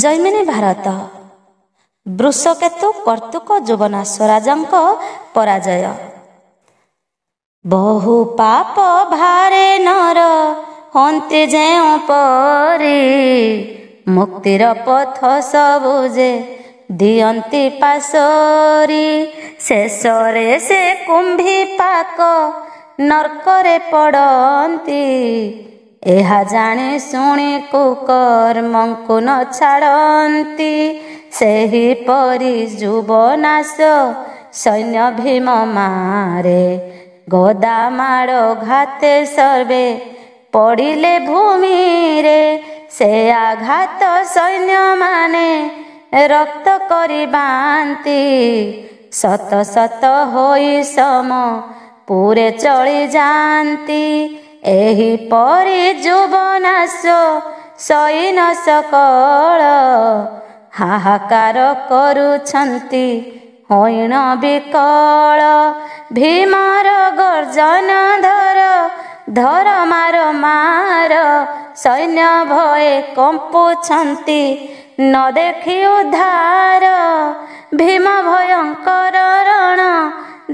ଜୈମିନୀ ଭାରତ ବୃଷକେତୁ କର୍ତ୍ତୁକ ଯୁବନାଶ ରାଜାଙ୍କ ପରାଜୟ। ବହୁ ପାପ ଭାରେ ନର ହନ୍ତି ଯେଉଁ ପରି, ମୁକ୍ତିର ପଥ ସବୁ ଯେ ଦିଅନ୍ତି ପାଶୋରି। ଶେଷରେ ସେ କୁମ୍ଭୀ ପାକ ନର୍କରେ ପଡ଼ନ୍ତି, ଏହା ଜାଣି ଶୁଣି କୁକର୍ମଙ୍କୁ ନ ଛାଡ଼ନ୍ତି। ସେହିପରି ଯୁବନାଶ ସୈନ୍ୟ ଭୀମ ମାରେ, ଗଦା ମାଡ଼ ଘାତେ ସର୍ବେ ପଡ଼ିଲେ ଭୂମିରେ। ସେ ଆଘାତ ସୈନ୍ୟମାନେ ରକ୍ତ କରି ବାନ୍ତି, ଶତ ଶତ ହୋଇ ସମ ପୁରେ ଚଳି ଯାଆନ୍ତି। ଏହିପରି ଯୁବନାଶ ସୈନ ସକଳ ହାହାକାର କରୁଛନ୍ତି ହଇଣ ବିକଳ। ଭୀମର ଗର୍ଜନ ଧର ଧର ମାର ମାର, ସୈନ୍ୟ ଭୟେ କମ୍ପୁଛନ୍ତି ନ ଦେଖି ଉଦ୍ଧାର। ଭୀମ ଭୟଙ୍କର ରଣ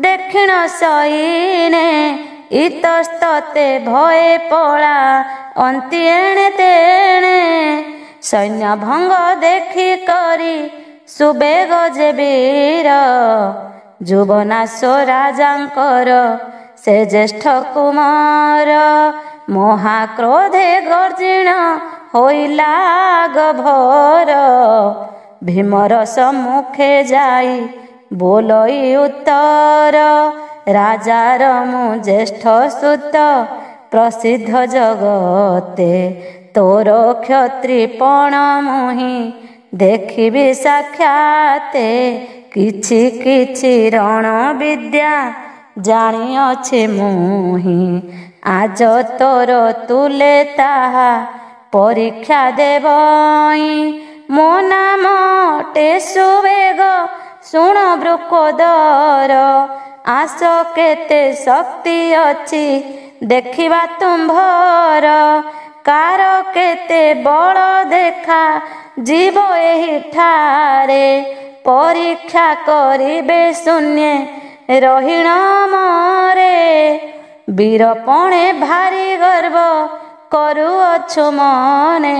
ଦେଖିଣ ସଇନେ, ଇତସ୍ତତେ ଭୟେ ପଳା ଅନ୍ତି ଏଣେ ତେଣେ। ସୈନ୍ୟ ଭଙ୍ଗ ଦେଖି କରି ସୁବେଗ ଯେ ବୀର, ଯୁବନାଶ ରାଜାଙ୍କର ସେ ଜ୍ୟେଷ୍ଠ କୁମାର। ମହାକ୍ରୋଧେ ଗର୍ଜିଣ ହୋଇଲା ଗଭୋର, ଭୀମର ସମ୍ମୁଖେ ଯାଇ ବୋଲଇ ଉତ୍ତର। ରାଜାର ମୁଁ ଜ୍ୟେଷ୍ଠ ସୁତ ପ୍ରସିଦ୍ଧ ଜଗତେ, ତୋର କ୍ଷତ୍ରିପଣ ମୁହିଁ ଦେଖିବି ସାକ୍ଷାତେ। କିଛି କିଛି ରଣ ବିଦ୍ୟା ଜାଣିଅଛି ମୁହିଁ, ଆଜ ତୋର ତୁଲେ ତାହା ପରୀକ୍ଷା ଦେବଇଁ। ମୋ ନାମ ଅଟେ ସୁବେଗ ଶୁଣ ବୃକୋଦର, ଆସ କେତେ ଶକ୍ତି ଅଛି ଦେଖିବା ତୁମ୍ଭର। କାର କେତେ ବଳ ଦେଖା ଯିବ ଏହିଠାରେ, ପରୀକ୍ଷା କରିବେ ଶୂନ୍ୟେ ରହିଣ ମରେ। ବୀରପଣେ ଭାରି ଗର୍ବ କରୁଅଛୁ ମନେ,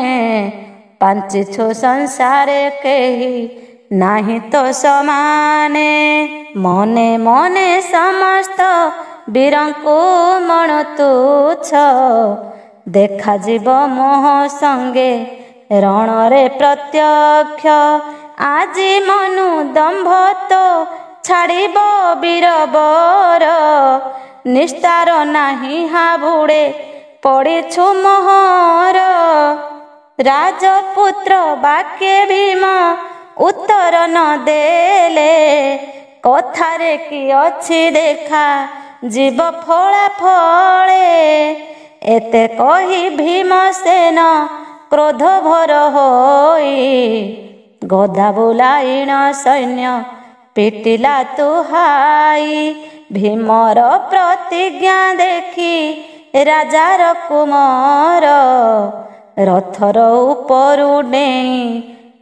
ପାଞ୍ଚିଛୁ ସଂସାରେ କେହି ନାହିଁ ତ ସମାନେ। ମନେ ମନେ ସମସ୍ତ ବୀରଙ୍କୁ ମଣୁ ତୁଚ୍ଛ, ଦେଖାଯିବ ମୋହ ସଙ୍ଗେ ରଣରେ ପ୍ରତ୍ୟକ୍ଷ। ଆଜି ମନୁ ଦମ୍ଭ ତ ଛାଡ଼ିବ ବୀରବର, ନିସ୍ତାର ନାହିଁ ହାବୁଡ଼େ ପଡ଼ିଛୁ ମୋହର। ରାଜପୁତ୍ର ବାକ୍ୟେ ଭୀମ ଉତ୍ତର ନ ଦେଲେ, କଥାରେ କି ଅଛି ଦେଖା ଯିବ ଫଳା ଫଳେ। ଏତେ କହି ଭୀମସେନ କ୍ରୋଧ ଭର ହୋଇ, ଗଦା ବୁଲାଇଣ ସୈନ୍ୟ ପିଟିଲା ତୁହାଇ। ଭୀମର ପ୍ରତିଜ୍ଞା ଦେଖି ରାଜାର କୁମର, ରଥର ଉପରୁ ଡେଇଁ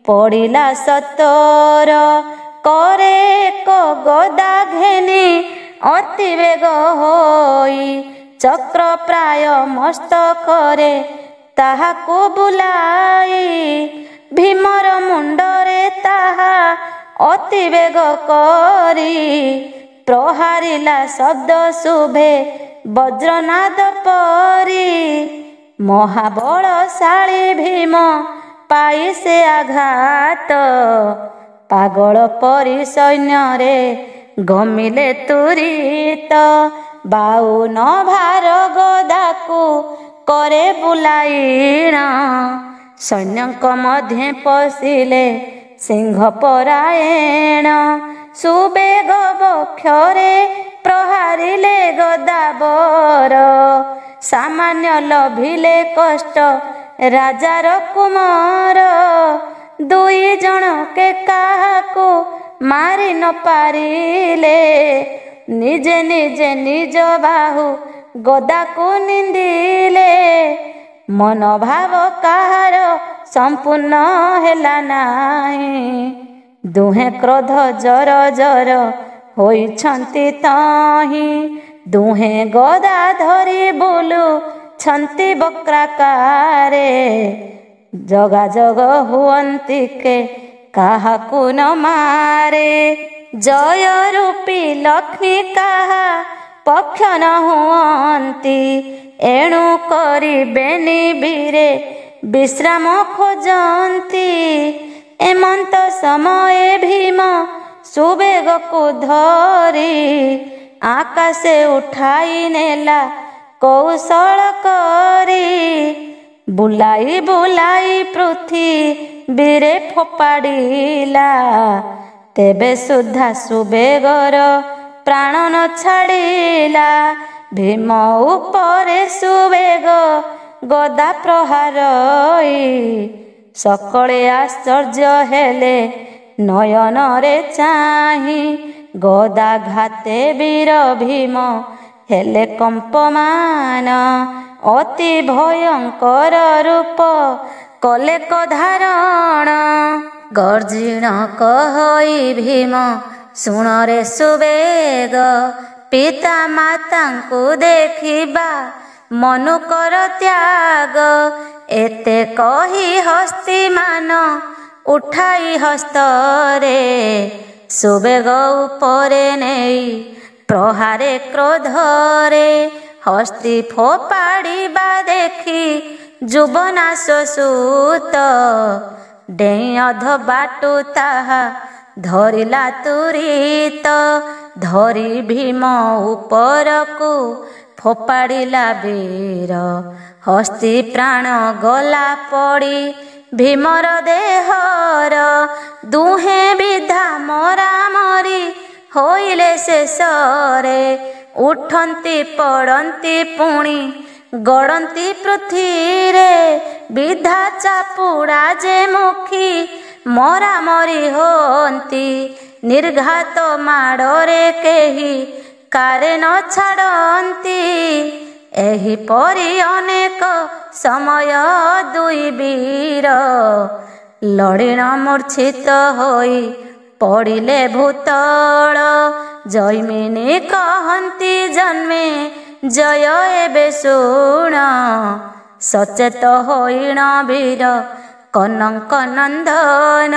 ପଡ଼ିଲା ସତର। କରେ ଏକ ଗଦା ଘେନି ଅତି ବେଗ ହୋଇ, ଚକ୍ର ପ୍ରାୟ ମସ୍ତକରେ ତାହାକୁ ବୁଲାଇ। ଭୀମର ମୁଣ୍ଡରେ ତାହା ଅତି ବେଗ କରି, ପ୍ରହାରିଲା ଶବ୍ଦ ଶୁଭେ ବଜ୍ରନାଦ ପରି। ମହାବଳଶାଳୀ ଭୀମ ପାଇ ସେ ଆଘାତ, ପାଗଳ ପରି ସୈନ୍ୟରେ ଗମିଲେ ତୁରିତ। 52 ଭାର ଗଦାକୁ କରେ ବୁଲାଇଣ, ସୈନ୍ୟଙ୍କ ମଧ୍ୟେ ପଶିଲେ ସିଂହ ପରାୟଣ। ସୁବେଗ ବକ୍ଷରେ ପ୍ରହାରିଲେ ଗଦାବର, ସାମାନ୍ୟ ଲଭିଲେ କଷ୍ଟ ରାଜାର କୁମାର। ଦୁଇ ଜଣକେ କାହାକୁ ମାରି ନ ପାରିଲେ, ନିଜେ ନିଜେ ନିଜ ବାହୁ ଗଦାକୁ ନିନ୍ଦିଲେ। ମନୋଭାବ କାହାର संपूर्ण हेला नाही। दुहे क्रोध जर जर होइछन्ति तही, दुहे गदा धरी बुलु छन्ति वक्राकारे। जगा जग हुअन्ति के काहाकु न मारे, जय रूपी लक्ष्मी काहा पक्ष न हुअन्ति। एणु करी बेनी बीरे विश्राम खोजन्ति। एमंत समय भीम सुबेग को धरी, आकाशे उठाई नेला कौशल करी। बुलाई बुलाई पृथ्वीरे फोपाड़िला, तेबे सुधा सुबेगर प्राण न छाड़िला। भीम उपरे सुबेग गदा प्रहारई, सकले आश्चर्य हेले नयन रे चाही। गदा घाते वीर भीम हेले कंपमान, अति भयंकर रूप कले धारण। गर्जिण कहई भीम शुण रे सुबेग, पिता माता को देखिबा मनुकर त्याग। एते कही हस्ती मान उठाई हस्तरे, सुबेग उपरे नेई प्रहारे क्रोधरे। हस्ती फोपाड़िबा देखी जुबनाश सूत, डेई अध बाटू ताहा धरिला तुरीत। धरी भीम उपरकू फोपाड़िला वीर, हस्ती प्राण गला पड़ी भीमर देहर। दुहे विधा मरा मरी होइले शेषरे, उठन्ति पड़न्ति पुणी गड़न्ति पृथ्वीरे। विधा चापुड़ा जे मुखी मरा मरी होन्ति, निर्घात माड़रे केही कारे न छाड़न्ति। एही परी अनेक समय दुई वीर, लड़िण मूर्छित होई पड़िले भूतल। जैमिनी कहन्ति जन्मे जय एबे शुण, सचेत होइण वीर कनक नंदन।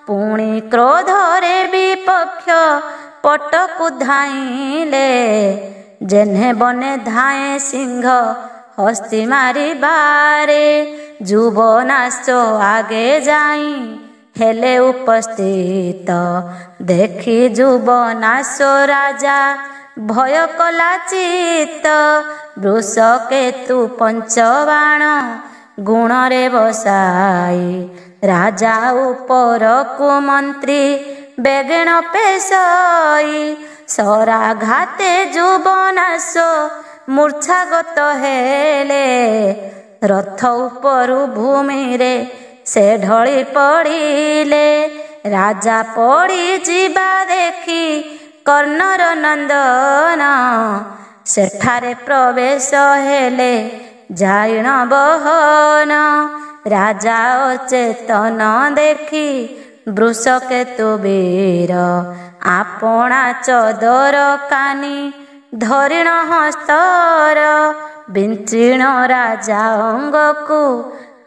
पुणी क्रोधरे विपक्ष पटकु धाइले, जेन्हे बने धाए सिंह हस्ती मारी बारे। जुबनाश आगे जाई हेले उपस्थित, देखी जुबनाश राजा भय कला चित्त। वृषकेतु पंचबाण गुणरे बसाई, राजा उपरकु मंत्री बेगेण पेशई। सराघाते जुबनाश मूर्छागत हेले, रथ उपरु भूमि रे से ढली पड़िले। राजा पड़ी जीवा देखी कर्णर नंदन, सेठारे प्रवेश हेले जाइण बहन। राजा अचेतन देखी वृषकेतु वीर, आपणा चदर कानी धरिण हस्तर। विंचीण राजा अंगकू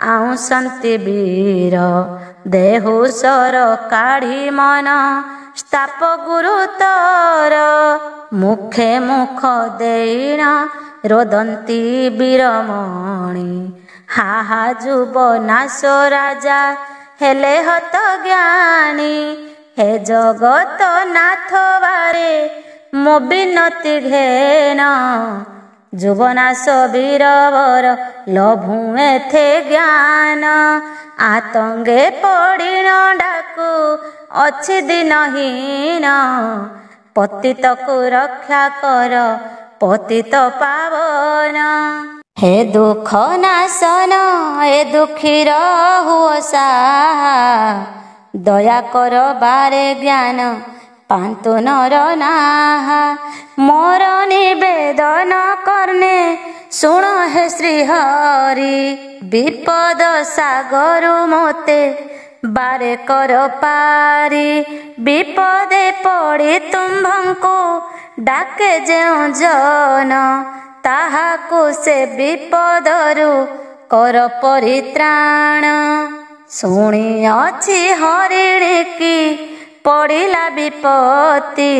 आउसन्ति वीर, देहुसर काढ़ी मन स्ताप गुरुतर। मुखे मुख देइण रोदन्ति वीरमणि, हाहा जुबनाश राजा हेले हत ज्ञानी। हे जगत नाथ बारे मो बिनती घेन, जुबनाश वीरवर लभुए थे ज्ञान। आतंगे पड़िण डाकू अछि दिनहीन, पतित को रक्षा कर पतित पावन। हे दुख नाशन हे दुखी हुओ साहा, दया कर बारे ज्ञान पांतु नर नाहा। मोर निवेदन करने सुण हे ଶ୍ରୀହରି ବିପଦ ସାଗରୁ ମୋତେ ବାରେ କର ପାରି। ବିପଦେ ପଡ଼ି ତୁମ୍ଭଙ୍କୁ ଡାକେ ଯେଉଁ ଜନ ତାହାକୁ ସେ ବିପଦରୁ କର ପରିତ୍ରାଣ। ଶୁଣିଅଛି ହରିଣୀ କି ପଡ଼ିଲା ବିପତ୍ତି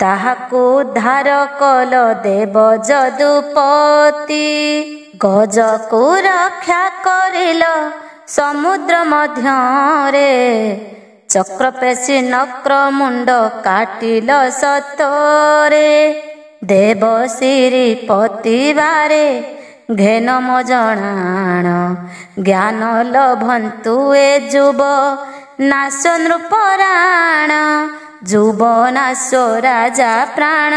ତାହାକୁ ଉଦ୍ଧାର କଲ ଦେବ ଯଦୁପତି। ଗଜକୁ ରକ୍ଷା କରିଲ ସମୁଦ୍ର ମଧ୍ୟରେ ଚକ୍ରପେଶୀ ନକ୍ର ମୁଣ୍ଡ କାଟିଲ ସତରେ। ଦେବଶିରି ପତିବାରେ ଘେନ ମୋ ଜଣାଣ ଜ୍ଞାନ ଲଭନ୍ତୁ ଏ ଯୁବ ନାଶ ନୃପରାଣ। ଯୁବ ନାଶ ରାଜା ପ୍ରାଣ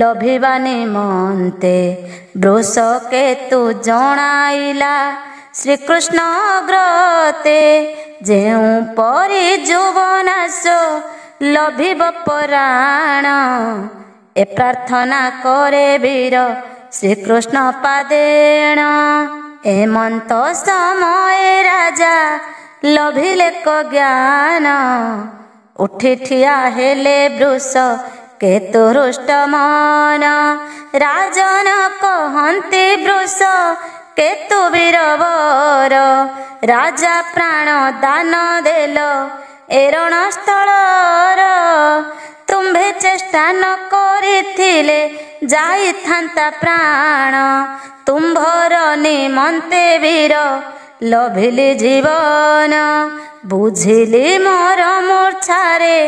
ଲଭିବା ନିମନ୍ତେ ବୃଷକେତୁ ଜଣାଇଲା ଶ୍ରୀକୃଷ୍ଣ ଅଗ୍ରତେ। ଯେଉଁ ପରି ଯୁବ ନାଶ ଲଭିବ ପରାଣ ଏ ପ୍ରାର୍ଥନା କରେ ବୀର ଶ୍ରୀକୃଷ୍ଣ ପାଦେଣ। ଏମନ୍ତ ସମୟ ରାଜା ଲଭିଲେ କ ଜ୍ଞାନ ଉଠି ଠିଆ ହେଲେ ବୃଷ କେତୁ ହୃଷ୍ଟ ମନ। ରାଜନ କହନ୍ତି ବୃଷ କେତୁ ବୀରବର ରାଜା ପ୍ରାଣ ଦାନ ଦେଲ ଏ ରଣସ୍ଥଳର। ତୁମ୍ଭେ ଚେଷ୍ଟା ନ କରିଥିଲେ ଯାଇଥାନ୍ତା ପ୍ରାଣ ତୁମ୍ଭର ନିମନ୍ତେ ବୀର ଲଭିଲି ଜୀବନ। ବୁଝିଲି ମୋର ମୂର୍ଚ୍ଛାରେ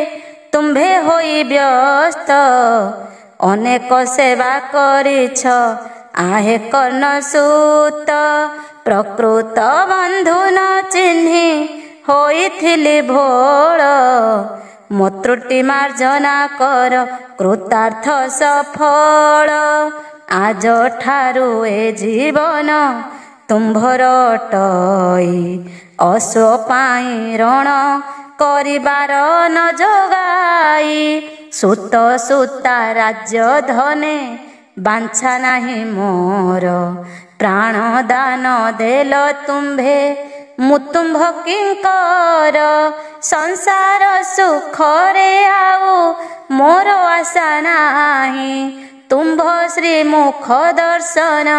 ତୁମ୍ଭେ ହୋଇ ବ୍ୟସ୍ତ ଅନେକ ସେବା କରିଛ आहे कर्ण सूत प्रकृत बंधु न चिन्हि होइथिली भोल मो त्रुटि मार्जना कर कृतार्थ सफल आज ठारू ए जीवन तुम्भर अटई अश्व पाई रण करिबार न जोगाई सुत सुता राज्य धने बांछा नाही मोर प्राण दान देल तुम्भे मुतुंभ किंकर संसार सुख रे आउ मोर आशा नाही तुम्भ श्री मुख दर्शन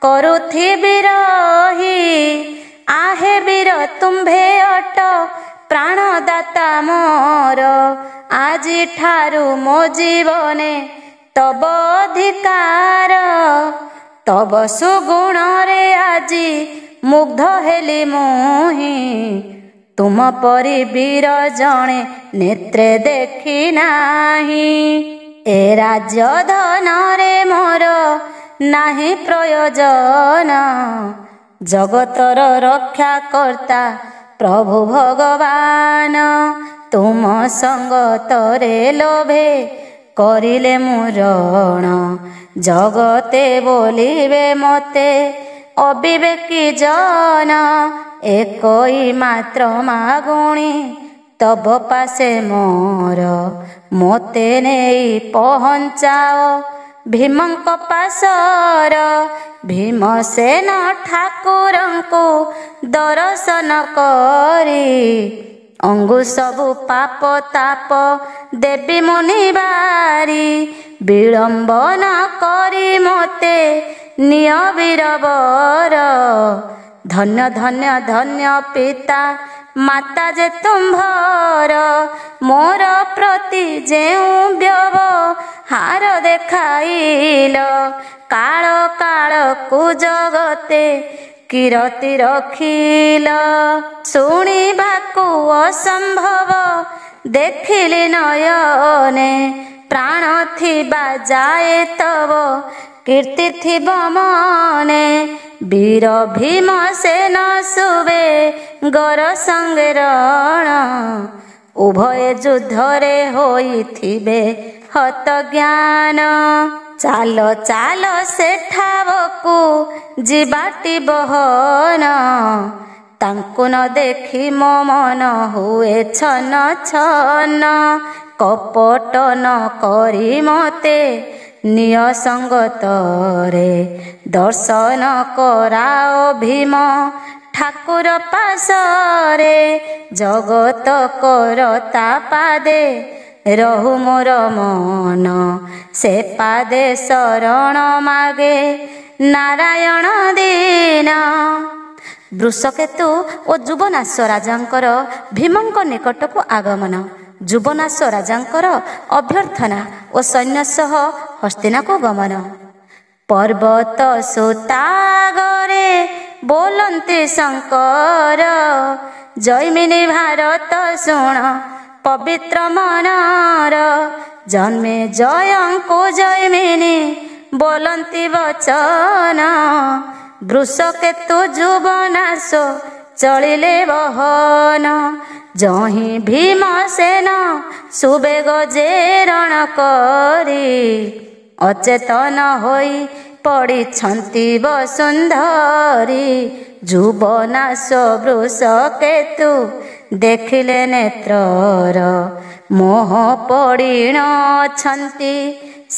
करुथिबि रही आहे वीर तुम्भे अट प्राणदाता मोर आजि ठारू मो जीवने तब अधिकार तब सुगुण रे आजि मुग्ध हेली मुहि तुम परि वीर जणे नेत्रे देखी नाही ए राज्य धन रे मोर नाही प्रयोजन जगतर रक्षा कर्ता प्रभु भगवान तुम संगतरे लोभे करिले मुरण जगते बोलिबे मते अविवेकी जन एकई मात्र मागुणी तब पासे मोर मोते नेई पहुँचाओ भीमंक पासर भीमसेन ठाकुरंकु दर्शन करी अंगु सबु पाप ताप देवी मुनि बारी विलंब न करी मोते निय वीरवर धन्य धन्य धन्य पिता माता जे तुम्भर मोर प्रति जेउ व्यवहार देखाइल काल काल कु जगते किरति रखिल शुणिबाकु असंभव देखिली नयने प्राण थिबा जाए तब कीर्ति थिब मने वीर भीमसेन सुबे गर संगे रण उभय युद्धरे होइथिबे हत ज्ञान चाल चाल सेठावकु जिबाटी बहन तांकु न देखी मो मन हुए छन छन कपट न करी मते ନିୟ ସଙ୍ଗତରେ ଦର୍ଶନ କରାଅ ଭୀମ ଠାକୁର ପାଶରେ ଜଗତ କରତା ପାଦେ ରହୁ ମୋର ମନ ସେ ପାଦେ ଶରଣ ମାଗେ ନାରାୟଣ ଦିନ। ବୃଷକେତୁ ଓ ଯୁବନାଶ ରାଜାଙ୍କର ଭୀମଙ୍କ ନିକଟକୁ ଆଗମନ, ଯୁବନାଶ ରାଜାଙ୍କର ଅଭ୍ୟର୍ଥନା ଓ ସୈନ୍ୟ ସହ ହସ୍ତିନାକୁ ଗମନ। ପର୍ବତ ସୁତାଗରେ ବୋଲନ୍ତି ଶଙ୍କର ଜୈମିନୀ ଭାରତ ଶୁଣ ପବିତ୍ର ମନର ଜନ୍ମେ ଜୟଙ୍କୁ ଜୈମିନୀ ବୋଲନ୍ତି ବଚନ ବୃଷକେତୁ ଯୁବନାଶ ଚଳିଲେ ବହନ ଜହିଁ ଭୀମସେନ ସୁବେଗ ଯେ ରଣ କରି ଅଚେତନ ହୋଇ ପଡ଼ିଛନ୍ତି ବସୁନ୍ଧରୀ ଯୁବନାଶ ବୃଷକେତୁ ଦେଖିଲେ ନେତ୍ରର ମୋହ ପଡ଼ିଣ ଅଛନ୍ତି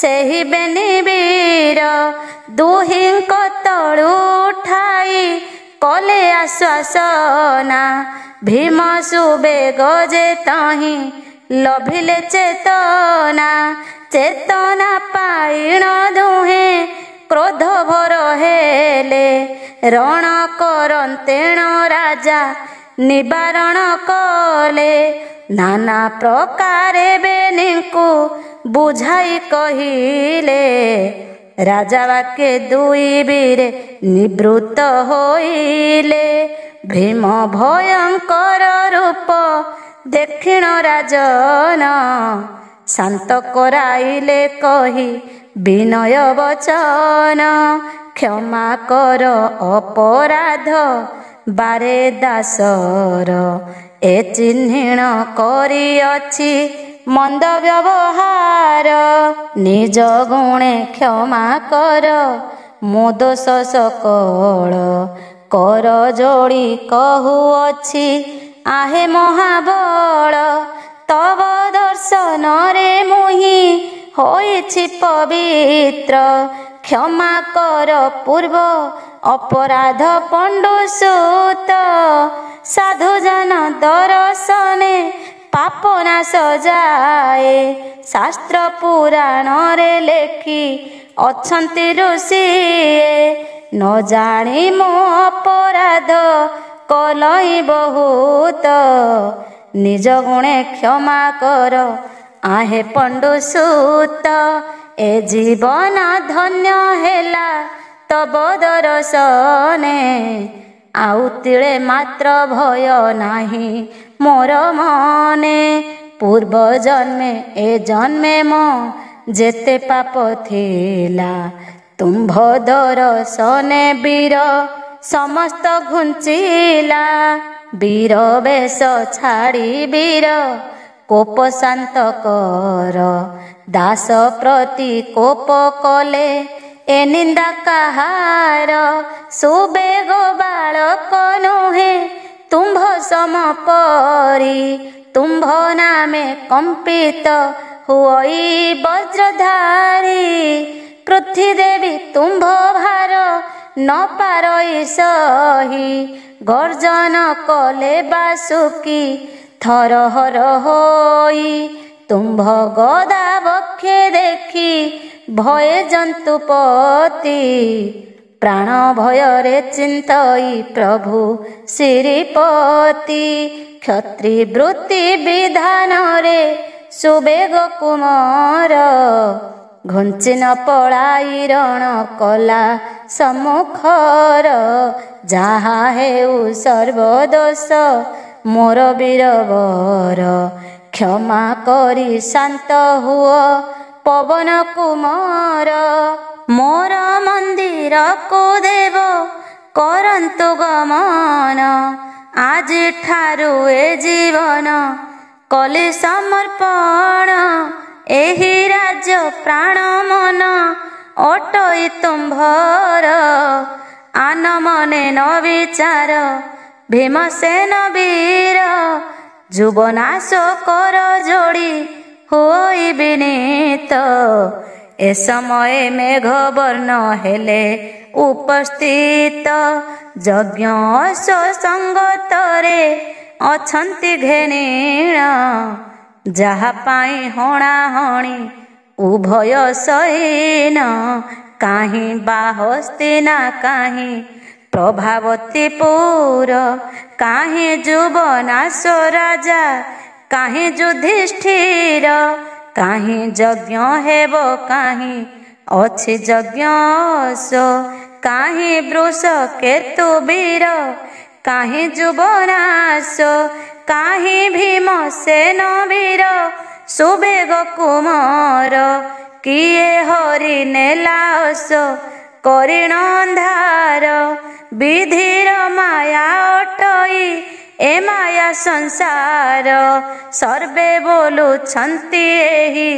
ସେହି ବେନି ବୀର ଦୁହିଁଙ୍କ ତଳୁ ଉଠାଇ କଲେ ଆଶ୍ୱାସନା ଭୀମ ସୁବେଗ ଯେ ତହିଁ ଲଭିଲେ ଚେତନା ଚେତନା ପାଇଣ ଦୁହେଁ କ୍ରୋଧ ଭର ହେଲେ ରଣ କରନ୍ତେଣ ରାଜା ନିବାରଣ କଲେ ନାନା ପ୍ରକାରେ ବେନିଙ୍କୁ ବୁଝାଇ କହିଲେ ରାଜା ବାକ୍ୟେ ଦୁଇ ବୀରେ ନିବୃତ୍ତ ହୋଇଲେ ଭୀମ ଭୟଙ୍କର ରୂପ ଦେଖିଣ ରାଜନ ଶାନ୍ତ କରାଇଲେ କହି ବିନୟ ବଚନ କ୍ଷମା କର ଅପରାଧ ବାରେ ଦାସର ଏ ଚିହ୍ନିଣ କରିଅଛି ମନ୍ଦ ବ୍ୟବହାର ନିଜ ଗୁଣେ କ୍ଷମା କର ମୋ ଦୋଷ ସକଳ କର ଯୋଡ଼ି କହୁଅଛି ଆହେ ମହାବଳ ତବ ଦର୍ଶନରେ ମୁହିଁ ହୋଇଛି ପବିତ୍ର କ୍ଷମା କର ପୂର୍ବ ଅପରାଧ ପଣ୍ଡୁସୁତ ସାଧୁଜନ ଦର୍ଶନେ ପାପ ନାଶ ଯାଏ ଶାସ୍ତ୍ର ପୁରାଣରେ ଲେଖି ଅଛନ୍ତି ଋଷିଏ ନ ଜାଣି ମୁଁ ଅପରାଧ କଲଇ ବହୁତ ନିଜ ଗୁଣେ କ୍ଷମା କର ଆହେ ପଣ୍ଡୁସୁତ ଏ ଜୀବନ ଧନ୍ୟ ହେଲା ତବ ଦର୍ଶନେ ଆଉ ତିଳେ ମାତ୍ର ଭୟ ନାହିଁ ମୋର ମନେ ପୂର୍ବ ଜନ୍ମେ ଏ ଜନ୍ମେ ମୋ ଯେତେ ପାପ ଥିଲା ତୁମ୍ଭ ଦର୍ଶନେ ବୀର ସମସ୍ତ ଘୁଞ୍ଚିଲା ବୀର ବେଶ ଛାଡ଼ି ବୀର କୋପ ଶାନ୍ତ କର ଦାସ ପ୍ରତି କୋପ କଲେ ଏ ନିନ୍ଦା କାହାର ସୁବେଗ ବାଳକ ନୁହେଁ ତୁମ୍ଭ ସମ ପରି ତୁମ୍ଭ ନାମେ କମ୍ପିତ ହୁଇ ବଜ୍ରଧାରୀ ପୃଥ୍ୱୀଦେବୀ ତୁମ୍ଭ ଭାର ନ ପାରଇ ସହି ଗର୍ଜନ କଲେ ବାସୁକି ଥରହର ହୋଇ ତୁମ୍ଭ ଗଦା ବକ୍ଷେ ଦେଖି ଭୟେ ଜନ୍ତୁପତି ପ୍ରାଣ ଭୟରେ ଚିନ୍ତଇ ପ୍ରଭୁ ଶ୍ରୀପତି କ୍ଷତ୍ରି ବୃତ୍ତି ବିଧାନରେ ସୁବେଗ କୁମାର ଘୁଞ୍ଚି ନ ପଳାଇ ରଣ କଲା ସମ୍ମୁଖର ଯାହା ହେଉ ସର୍ବଦୋଷ ମୋର ବୀରବର କ୍ଷମା କରି ଶାନ୍ତ ହୁଅ ପବନ କୁମାର ମୋର ମନ୍ଦିରକୁ ଦେବ କରନ୍ତୁ ଗମନ ଆଜିଠାରୁ ଏ ଜୀବନ କଲି ସମର୍ପଣ ଏହି ରାଜ୍ୟ ପ୍ରାଣ ମନ ଅଟଇ ତୁମ୍ଭର ଆନ ମନେ ନ ବିଚାର ଭୀମସେନ ବୀର ଯୁବନାଶ କର ଯୋଡ଼ି ହୋଇ ବିନୀତ ଏ ସମୟ ମେଘ ବର୍ଣ୍ଣ ହେଲେ ଉପସ୍ଥିତ ଯଜ୍ଞ ସଙ୍ଗତରେ ଅଛନ୍ତି ଘେନିଣ ଯାହା ପାଇଁ ହଣାହଣି ଉଭୟ ସହିନ କାହିଁ ବାହସ୍ତିନା କାହିଁ ପ୍ରଭାବତୀପୁର କାହିଁ ଯୁବନାଶ ରାଜା କାହିଁ ଯୁଧିଷ୍ଠିର କାହିଁ ଯଜ୍ଞ ହେବ କାହିଁ ଅଛି ଯଜ୍ଞସ କାହିଁ ବୃଷ କେତୁ ବୀର କାହିଁ ଯୁବନାଶ କାହିଁ ଭୀମସେନ ବୀର ସୁବେଗ କୁମର କିଏ ହରି ନେଲାସ କରିଣ ଅନ୍ଧାର ବିଧିର ମାୟା ଅଟଇ ଏ ମାୟା ସଂସାର ସର୍ବେ ବୋଲୁଛନ୍ତି ଏହି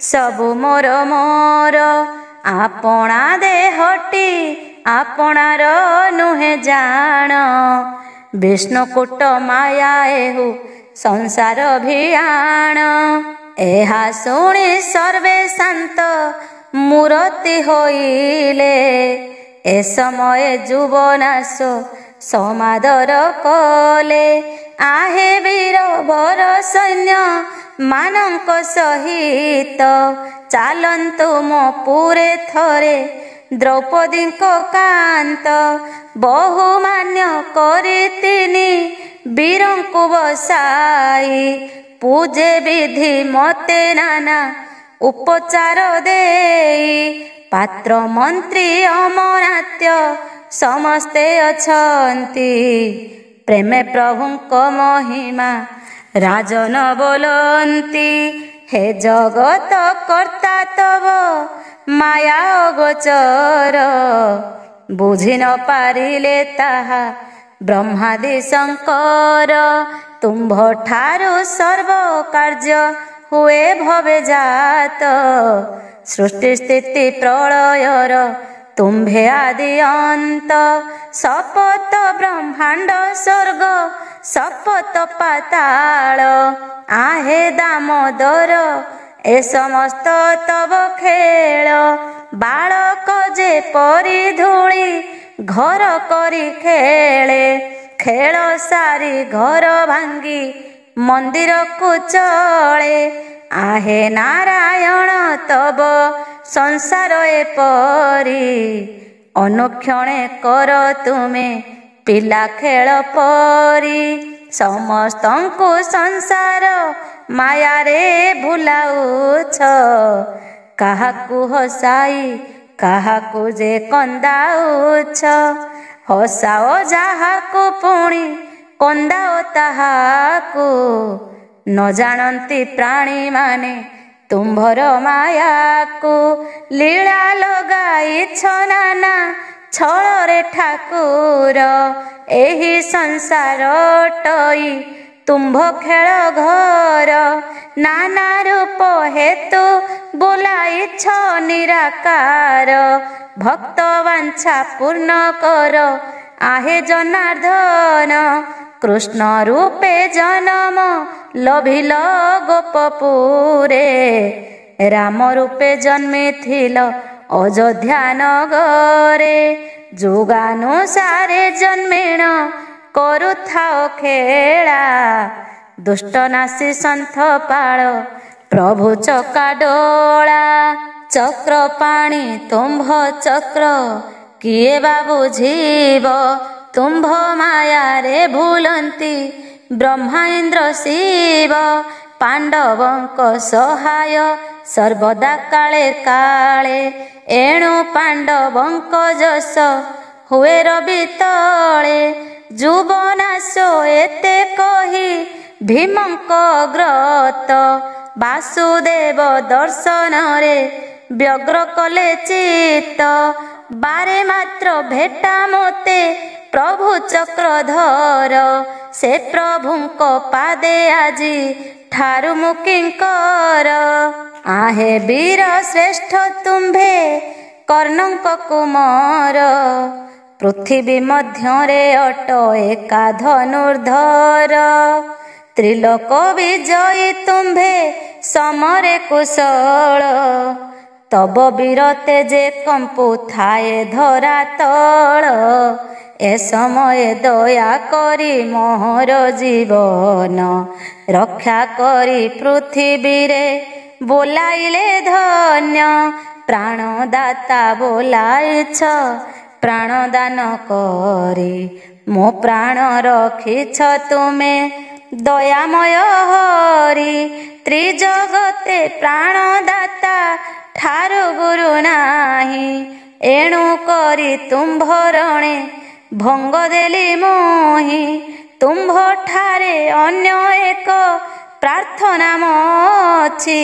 ସବୁ ମୋର ମୋର ଆପଣା ଦେହଟି ଆପଣାର ନୁହେଁ ଜାଣ ବିଷ୍ଣୁକୂଟ ମାୟା ଏହୁ ସଂସାର ଭିଆଣ ଏହା ଶୁଣି ସର୍ବେ ଶାନ୍ତ ମୂରତି ହୋଇଲେ ଏ ସମୟ ଯୁବନାଶ ସମାଦର କଲେ ଆହେ ବୀର ବର ସୈନ୍ୟ ମାନଙ୍କ ସହିତ ଚାଲନ୍ତୁ ମୋ ପୁରେ ଥରେ ଦ୍ରୌପଦୀଙ୍କ କାନ୍ତ ବହୁମାନ୍ୟ କରି ତିନି ବୀରଙ୍କୁ ବସାଇ ପୂଜେ ବିଧି ମତେ ନାନା ଉପଚାର ଦେଇ ପାତ୍ର ମନ୍ତ୍ରୀ ଅମରାତ୍ୟ ସମସ୍ତେ ଅଛନ୍ତି ପ୍ରେମେ ପ୍ରଭୁଙ୍କ ମହିମା ରାଜନ ବୋଲନ୍ତି ହେ ଜଗତ କର୍ତ୍ତା ତବ ମାୟା ଅଗୋଚର ବୁଝି ନ ପାରିଲେ ତାହା ବ୍ରହ୍ମାଦି ଶଙ୍କର ତୁମ୍ଭ ଠାରୁ ସର୍ବ କାର୍ଯ୍ୟ ହୁଏ ଭବେ ଜାତ ସୃଷ୍ଟି ସ୍ଥିତି ପ୍ରଳୟର ତୁମ୍ଭେ ଆଦି ଅନ୍ତ ଶପଥ ବ୍ରହ୍ମାଣ୍ଡ ସ୍ୱର୍ଗ ଶପଥ ପାତାଳ ଆହେ ଦାମୋଦର ଏ ସମସ୍ତ ତବ ଖେଳ ବାଳକ ଯେ ପରି ଧୂଳି ଘର କରି ଖେଳେ ଖେଳ ସାରି ଘର ଭାଙ୍ଗି ମନ୍ଦିରକୁ ଚଳେ ଆହେ ନାରାୟଣ ତବ ସଂସାର ଏପରି ଅନୁକ୍ଷଣେ କର ତୁମେ ପିଲା ଖେଳ ପରି ସମସ୍ତଙ୍କୁ ସଂସାର ମାୟାରେ ଭୁଲାଉଛ କାହାକୁ ହସାଇ କାହାକୁ ଯେ କନ୍ଦାଉଛ ହସାଅ ଯାହାକୁ ପୁଣି କନ୍ଦାଅ ତାହାକୁ ନ ଜାଣନ୍ତି ପ୍ରାଣୀମାନେ ତୁମ୍ଭର ମାୟାକୁ ଲୀଳା ଲଗାଇଛ ନାନା ଛଳରେ ଠାକୁର ଏହି ସଂସାର ଟଇ ତୁମ୍ଭ ଖେଳ ଘର ନାନା ରୂପ ହେତୁ ବୁଲାଇଛ ନିରାକାର ଭକ୍ତ ବାଞ୍ଛା ପୂର୍ଣ୍ଣ କର ଆହେ ଜନାର୍ଦ୍ଦନ କୃଷ୍ଣ ରୂପେ ଜନମ ଲଭିଲ ଗୋପପୁରେ ରାମ ରୂପେ ଜନ୍ମିଥିଲ ଅଯୋଧ୍ୟା ନଗରେ ଯୁଗାନୁସାରେ ଜନ୍ମିଣ କରୁଥାଅ ଖେଳା ଦୁଷ୍ଟ ନାଶୀ ସନ୍ଥ ପାଳ ପ୍ରଭୁ ଚକାଡୋଳା ଚକ୍ର ପାଣି ତୁମ୍ଭ ଚକ୍ର କିଏ ବା ବୁଝିବ ତୁମ୍ଭ ମାୟାରେ ଭୁଲନ୍ତି ବ୍ରହ୍ମା ଇନ୍ଦ୍ର ଶିବ ପାଣ୍ଡବଙ୍କ ସହାୟ ସର୍ବଦା କାଳେ କାଳେ ଏଣୁ ପାଣ୍ଡବଙ୍କ ଯଶ ହୁଏ ରବି ତଳେ ଯୁବନାଶ ଏତେ କହି ଭୀମଙ୍କ ଗ୍ରତ ବାସୁଦେବ ଦର୍ଶନରେ ବ୍ୟଗ୍ର କଲେ ଚିତ୍ତ ବାରେ ମାତ୍ର ଭେଟା ମୋତେ ପ୍ରଭୁ ଚକ୍ରଧର ସେ ପ୍ରଭୁଙ୍କ ପାଦେ ଆଜି ଠାରୁ ମୁଁ କିଙ୍କର ଆହେ ବୀର ଶ୍ରେଷ୍ଠ ତୁମ୍ଭେ କର୍ଣ୍ଣଙ୍କ କୁମର ପୃଥିବୀ ମଧ୍ୟରେ ଅଟ ଏକା ଧନୁର୍ଦ୍ଧର ତ୍ରିଲୋକ ବିଜୟୀ ତୁମ୍ଭେ ସମରେ କୁଶଳ तब बीरते जे कंपु थाए धरा तल ए समय दया करी मोहर जीवन रक्षा करी पृथ्वी रे बोलाइले धन्य प्राणदाता बोलाइछ प्राणदान करी मो प्राण रखिछ तुमे दयामय हरि त्रिजगते प्राणदाता ठारु गुरु नाही एणु करी तुम्भरणे भंग देली मोहि तुम्भ ठारे अन्य एक प्रार्थना मोछि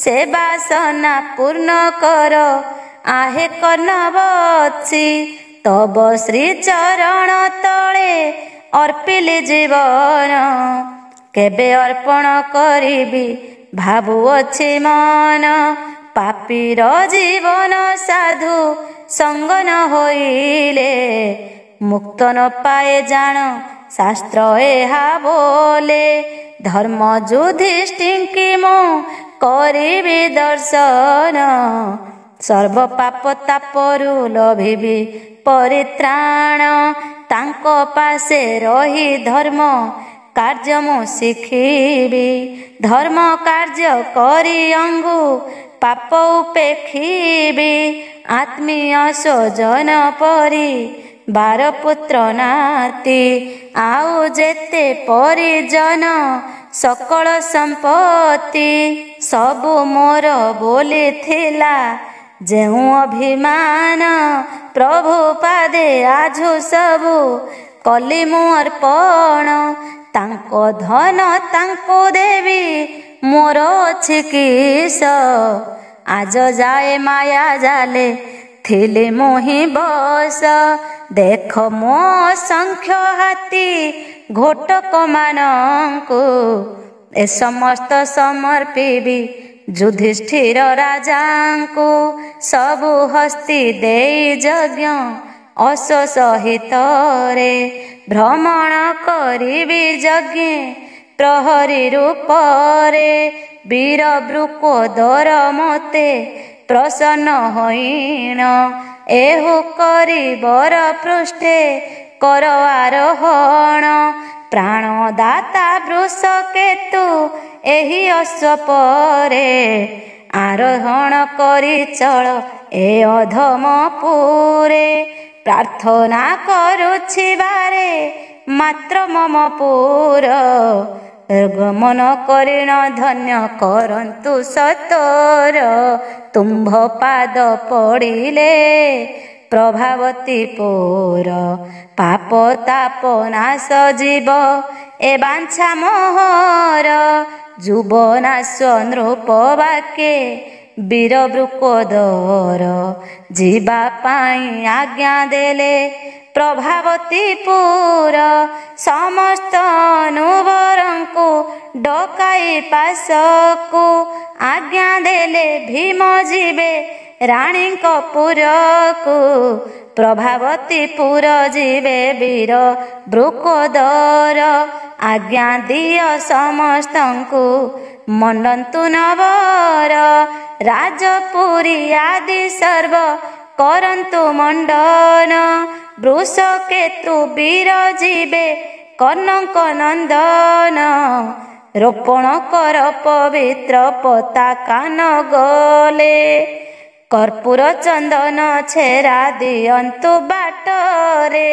से बासना पूर्ण कर आहे कर्णवछि तब श्री चरण तले अर्पिली जीवन केबे अर्पण करिबी भाबुअछि मन पापीर जीवन साधु संग न होइले मुक्त न पाए जान शास्त्र एहा बोले धर्म युधिष्ठिंकी मो करिबी दर्शन सर्व पाप तापरु लभिबी परित्राण तांको पासे रही धर्म कार्य मु शिखिबी धर्म कार्य करी अंगु पाप उपेक्षिबी आत्मीय स्वजन परी बार पुत्र नाती आउ जेते परिजन सकल संपत्ति सबु मोर बोली थिला जेउ अभिमान प्रभु पादे आजु सबु कली मु अर्पण तांको धन तांको देवी मोर अछि किस आज जाए माया जाले थिले मोहि बस देख मो संख्य हाथी घोटक मानंकु ए समस्त समर्पिबी युधिष्ठिर राजांकु सबु हस्ती देई यज्ञ अस सहित रे भ्रमण करिबी यज्ञ प्रहरी रूप रे वीर वृकोदर मते प्रसन्न होइण एहु करी वर पृष्ठे कर आरोहण प्राणदाता वृषकेतु एहि अश्वपरे आरोहण करी चल ए अधमपुरे प्रार्थना करुछि बारे मात्र मम पुर गमन करिण धन्य करन्तु सतोर तुम्भ पाद पड़िले प्रभावती पुर पाप ताप नाश जीव ए बांछा मोहर जुबनाश नृप वाक्ये वीर वृकोदर जीवा पाई आज्ञा देले प्रभावती पुर समस्त नुवरंकु डकाई पासकु आज्ञा देले भीम जीवे रानी पुरकु प्रभावती पुर जीवे वीर वृकोदर आज्ञा दिय समस्तंकु मनन्तु नवर राजपुरी आदि सर्व करन्तु मंडन वृषकेतु वीर जीवे कनक नंदन रोपण कर पवित्र पताका गले कर्पूर चंदन छेरा दियंतु बाटरे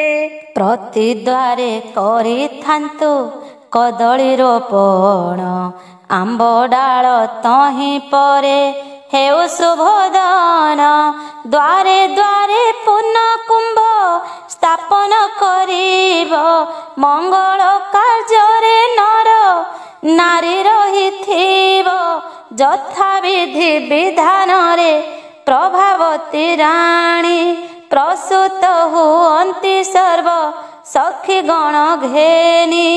प्रति द्वारे करिथान्तु कदली रोपण आंब डाल तहि परे हेउ शुभोदन द्वारे द्वारे पुण्य कुंभ स्थापन करिब मंगल कार्य नर नारी रहिथिब यथा विधि विधान रे प्रभावती राणी प्रसूत हुअन्ति सर्व सखी गण घेनी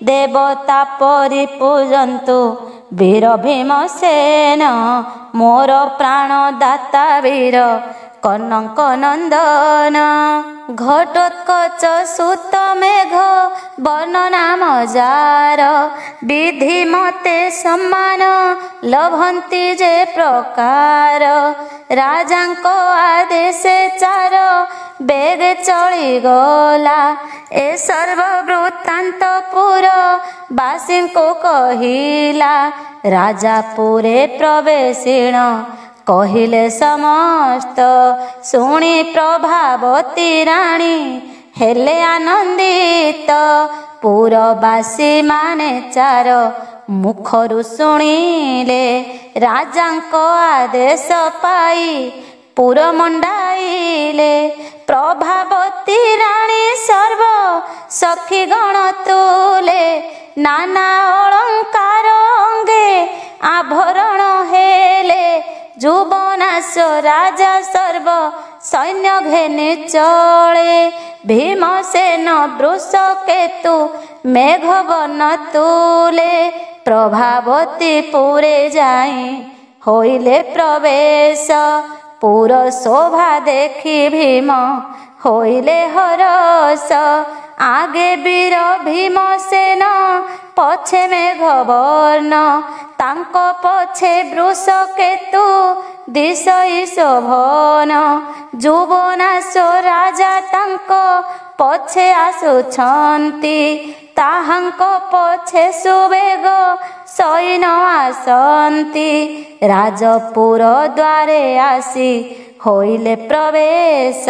देवता परि पूजन्तु वीर भीमसेन मोर प्राणदाता वीर कनक नंदन ঘটোৎকচ সুত মেঘ ବର୍ଣ୍ଣନା ମଜାର ବିଧି ମତେ ସମ୍ମାନ ଲଭନ୍ତି ଯେ ପ୍ରକାର ରାଜାଙ୍କ ଆଦେଶ ଚାର ବେଗ ଚଳିଗଲା ଏ ସର୍ବ ବୃତ୍ତାନ୍ତ ପୁର ବାସୀଙ୍କୁ କହିଲା ରାଜାପୁରେ ପ୍ରବେଶିଣ କହିଲେ ସମସ୍ତ ଶୁଣି ପ୍ରଭାବତୀ ରାଣୀ ହେଲେ ଆନନ୍ଦିତ ପୁରବାସୀ ମାନେ ଚାର ମୁଖରୁ ଶୁଣିଲେ ରାଜାଙ୍କ ଆଦେଶ ପାଇ ପୁର ମଣ୍ଡାଇଲେ ପ୍ରଭାବତୀ ରାଣୀ ସର୍ବ ସଖୀ ଗଣ ତୁଲେ ନାନା ଅଳଙ୍କାର ଅଙ୍ଗେ ଆଭରଣ ହେଲେ ଯୁବନାଶ ରାଜା ସର୍ବ ସୈନ୍ୟ ଘେନି ଚଳେ ଭୀମସେନ ବୃଷକେତୁ ମେଘବର୍ଣ୍ଣ ତୁଲେ ପ୍ରଭାବତୀ ପୁରେ ଯାଇ ହୋଇଲେ ପ୍ରବେଶ ପୁର ଶୋଭା ଦେଖି ଭୀମ ହୋଇଲେ ହରସ ଆଗେ ବୀର ଭୀମସେନ ପଛେ ମେଘବର୍ଣ୍ଣ ତାଙ୍କ ପଛେ ବୃଷକେତୁ ଦିଶଇ ଶୋଭନ ଯୁବନାଶ ରାଜା ତାଙ୍କ ପଛେ ଆସୁଛନ୍ତି ତାହାଙ୍କ ପଛେ ସୁବେଗ ସୈନ୍ୟ ଆସନ୍ତି ରାଜପୁର ଦ୍ୱାରେ ଆସି ହୋଇଲେ ପ୍ରବେଶ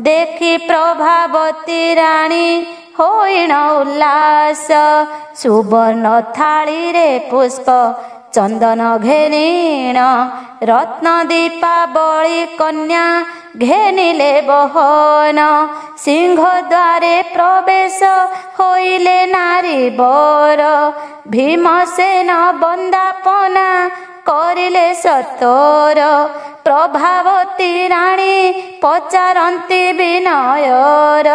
ଦେଖି ପ୍ରଭାବତୀ ରାଣୀ ହୋଇଣ ଉଲ୍ଲାସ ସୁବର୍ଣ୍ଣ ଥାଳିରେ ପୁଷ୍ପ ଚନ୍ଦନ ଘେନିଣ ରତ୍ନ ଦୀପାବଳି କନ୍ୟା ଘେନିଲେ ବହନ ସିଂହ ଦ୍ୱାରେ ପ୍ରବେଶ ହୋଇଲେ ନାରୀ ବର ଭୀମସେନ ବନ୍ଦାପନା କରିଲେ ସତର ପ୍ରଭାବତୀ ରାଣୀ ପଚାରନ୍ତି ବିନୟର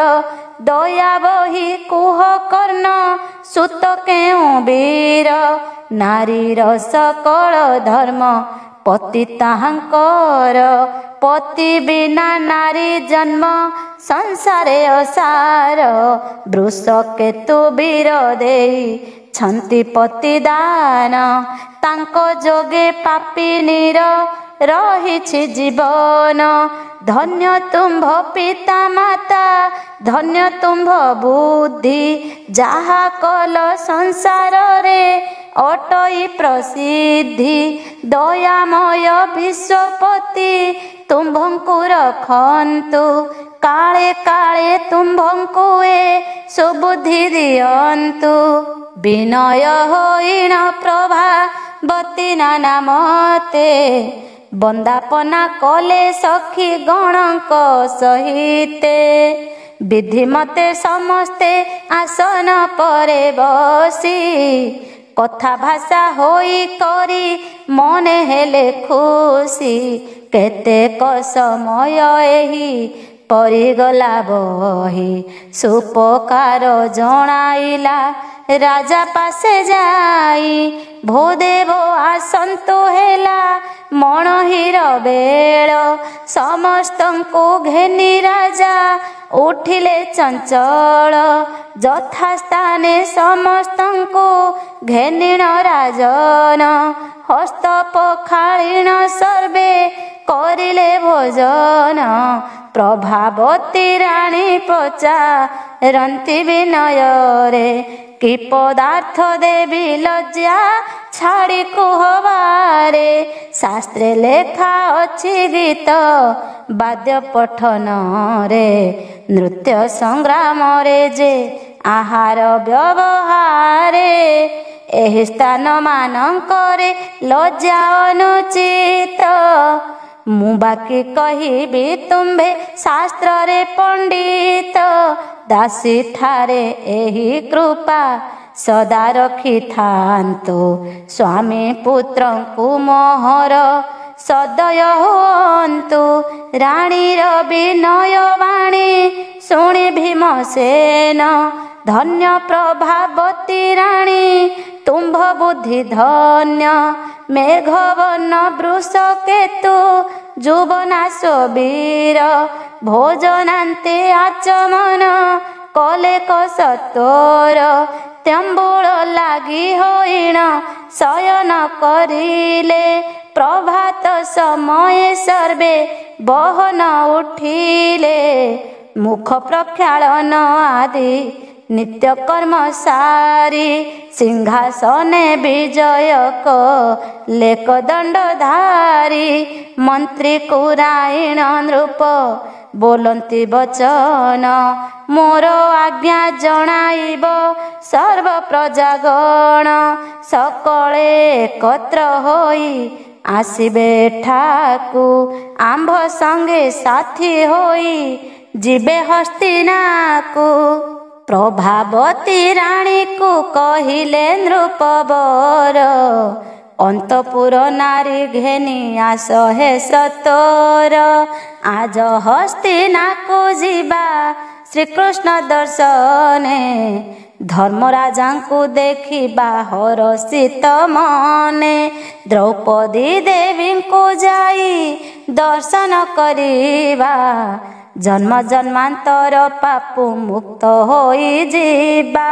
ଦୟା ବହି କୁହ କର୍ଣ୍ଣ ସୁତ କେଉଁ ବୀର ନାରୀର ସକଳ ଧର୍ମ ପତି ତାହାଙ୍କର ପତି ବିନା ନାରୀ ଜନ୍ମ ସଂସାରେ ଅସାର ବୃଷକେତୁ ବୀର ଦେଇ ଛନ୍ତି ପତିଦାନ ତାଙ୍କ ଯୋଗେ ପାପିନୀର ରହିଛି ଜୀବନ ଧନ୍ୟ ତୁମ୍ଭ ପିତା ମାତା ଧନ୍ୟ ତୁମ୍ଭ ବୁଦ୍ଧି ଯାହା କଲ ସଂସାରରେ ଅଟଇ ପ୍ରସିଦ୍ଧି ଦୟାମୟ ବିଶ୍ୱପତି ତୁମ୍ଭଙ୍କୁ ରଖନ୍ତୁ କାଳେ କାଳେ ତୁମ୍ଭଙ୍କୁ ଏ ସୁବୁଦ୍ଧି ଦିଅନ୍ତୁ ବିନୟ ହୋଇଣ ପ୍ରଭାବତୀ ନାନା ମତେ ବନ୍ଦାପନା କଲେ ସଖୀ ଗଣଙ୍କ ସହିତେ ବିଧି ମତେ ସମସ୍ତେ ଆସନ ପରେ ବସି କଥା ଭାଷା ହୋଇ କରି ମନେ ହେଲେ ଖୁସି କେତେକ ସମୟ ଏହି ପରିଗଲା ବହି ସୁପକାର ଜଣାଇଲା ରାଜା ପାଶେ ଯାଇ ଭୂଦେବ ଆସନ୍ତୁ ହେଲା ମଣହିର ବେଳ ସମସ୍ତଙ୍କୁ ଘେନି ରାଜା ଉଠିଲେ ଚଞ୍ଚଳ ଯଥାସ୍ଥାନେ ସମସ୍ତଙ୍କୁ ଘେନିଣ ରାଜନ ହସ୍ତ ପଖାଳିଣ ସର୍ବେ କରିଲେ ଭୋଜନ ପ୍ରଭାବତୀ ରାଣୀ ପଚାରନ୍ତି ବିନୟରେ କି ପଦାର୍ଥ ଦେବି ଲଜ୍ଜା ଛାଡ଼ି କୁହବାରେ ଶାସ୍ତ୍ରେ ଲେଖା ଅଛି ଗୀତ ବାଦ୍ୟ ପଠନରେ ନୃତ୍ୟ ସଂଗ୍ରାମରେ ଯେ ଆହାର ବ୍ୟବହାରେ ଏହି ସ୍ଥାନ ମାନଙ୍କରେ ଲଜ୍ଜା ଅନୁଚିତ ମୁଁ ବାକି କହିବି ତୁମ୍ଭେ ଶାସ୍ତ୍ରରେ ପଣ୍ଡିତ ଦାସୀ ଠାରେ ଏହି କୃପା ସଦା ରଖିଥାନ୍ତୁ ସ୍ୱାମୀ ପୁତ୍ରଙ୍କୁ ମୋହର ସଦୟ ହୁଅନ୍ତୁ ରାଣୀର ବିନୟ ବାଣୀ ଶୁଣି ଭୀମସେନ ଧନ୍ୟ ପ୍ରଭାବତୀ ରାଣୀ ତୁମ୍ଭ ବୁଦ୍ଧି ଧନ୍ୟ। ମେଘବର୍ଣ୍ଣ ବୃଷ କେତୁ ଯୁବନାଶ ବୀର ଭୋଜନାନ୍ତେ ଆଚମନ କଲେ କସତୋର। ତେମ୍ବୁଳ ଲାଗି ହଇଣ ଶୟନ କରିଲେ ପ୍ରଭାତ ସମୟେ ସର୍ବେ ବହନ ଉଠିଲେ। ମୁଖ ପ୍ରକ୍ଷାଳନ ଆଦି ନିତ୍ୟକର୍ମ ସାରି ସିଂହାସନେ ବିଜୟ କଲେ କଦଣ୍ଡଧାରୀ। ମନ୍ତ୍ରୀ କୁରାଇଣ ନୃପ ବୋଲନ୍ତି ବଚନ ମୋର ଆଜ୍ଞା ଜଣାଇବ ସର୍ବ ପ୍ରଜାଗଣ। ସକଳେ ଏକତ୍ର ହୋଇ ଆସିବେ ଏଠାକୁ ଆମ୍ଭ ସଙ୍ଗେ ସାଥୀ ହୋଇ ଯିବେ ହସ୍ତିନାକୁ। ପ୍ରଭାବତୀ ରାଣୀକୁ କହିଲେ ନୃପବର ଅନ୍ତପୁର ନାରୀ ଘେନି ଆସ ହେ ସତୋର। ଆଜ ହସ୍ତିନାକୁ ଯିବା ଶ୍ରୀକୃଷ୍ଣ ଦର୍ଶନେ ଧର୍ମରାଜାଙ୍କୁ ଦେଖିବା ହରଷିତ ମନେ। ଦ୍ରୌପଦୀ ଦେବୀଙ୍କୁ ଯାଇ ଦର୍ଶନ କରିବା ଜନ୍ମ ଜନ୍ମାନ୍ତର ପାପୁ ମୁକ୍ତ ହୋଇଯିବା।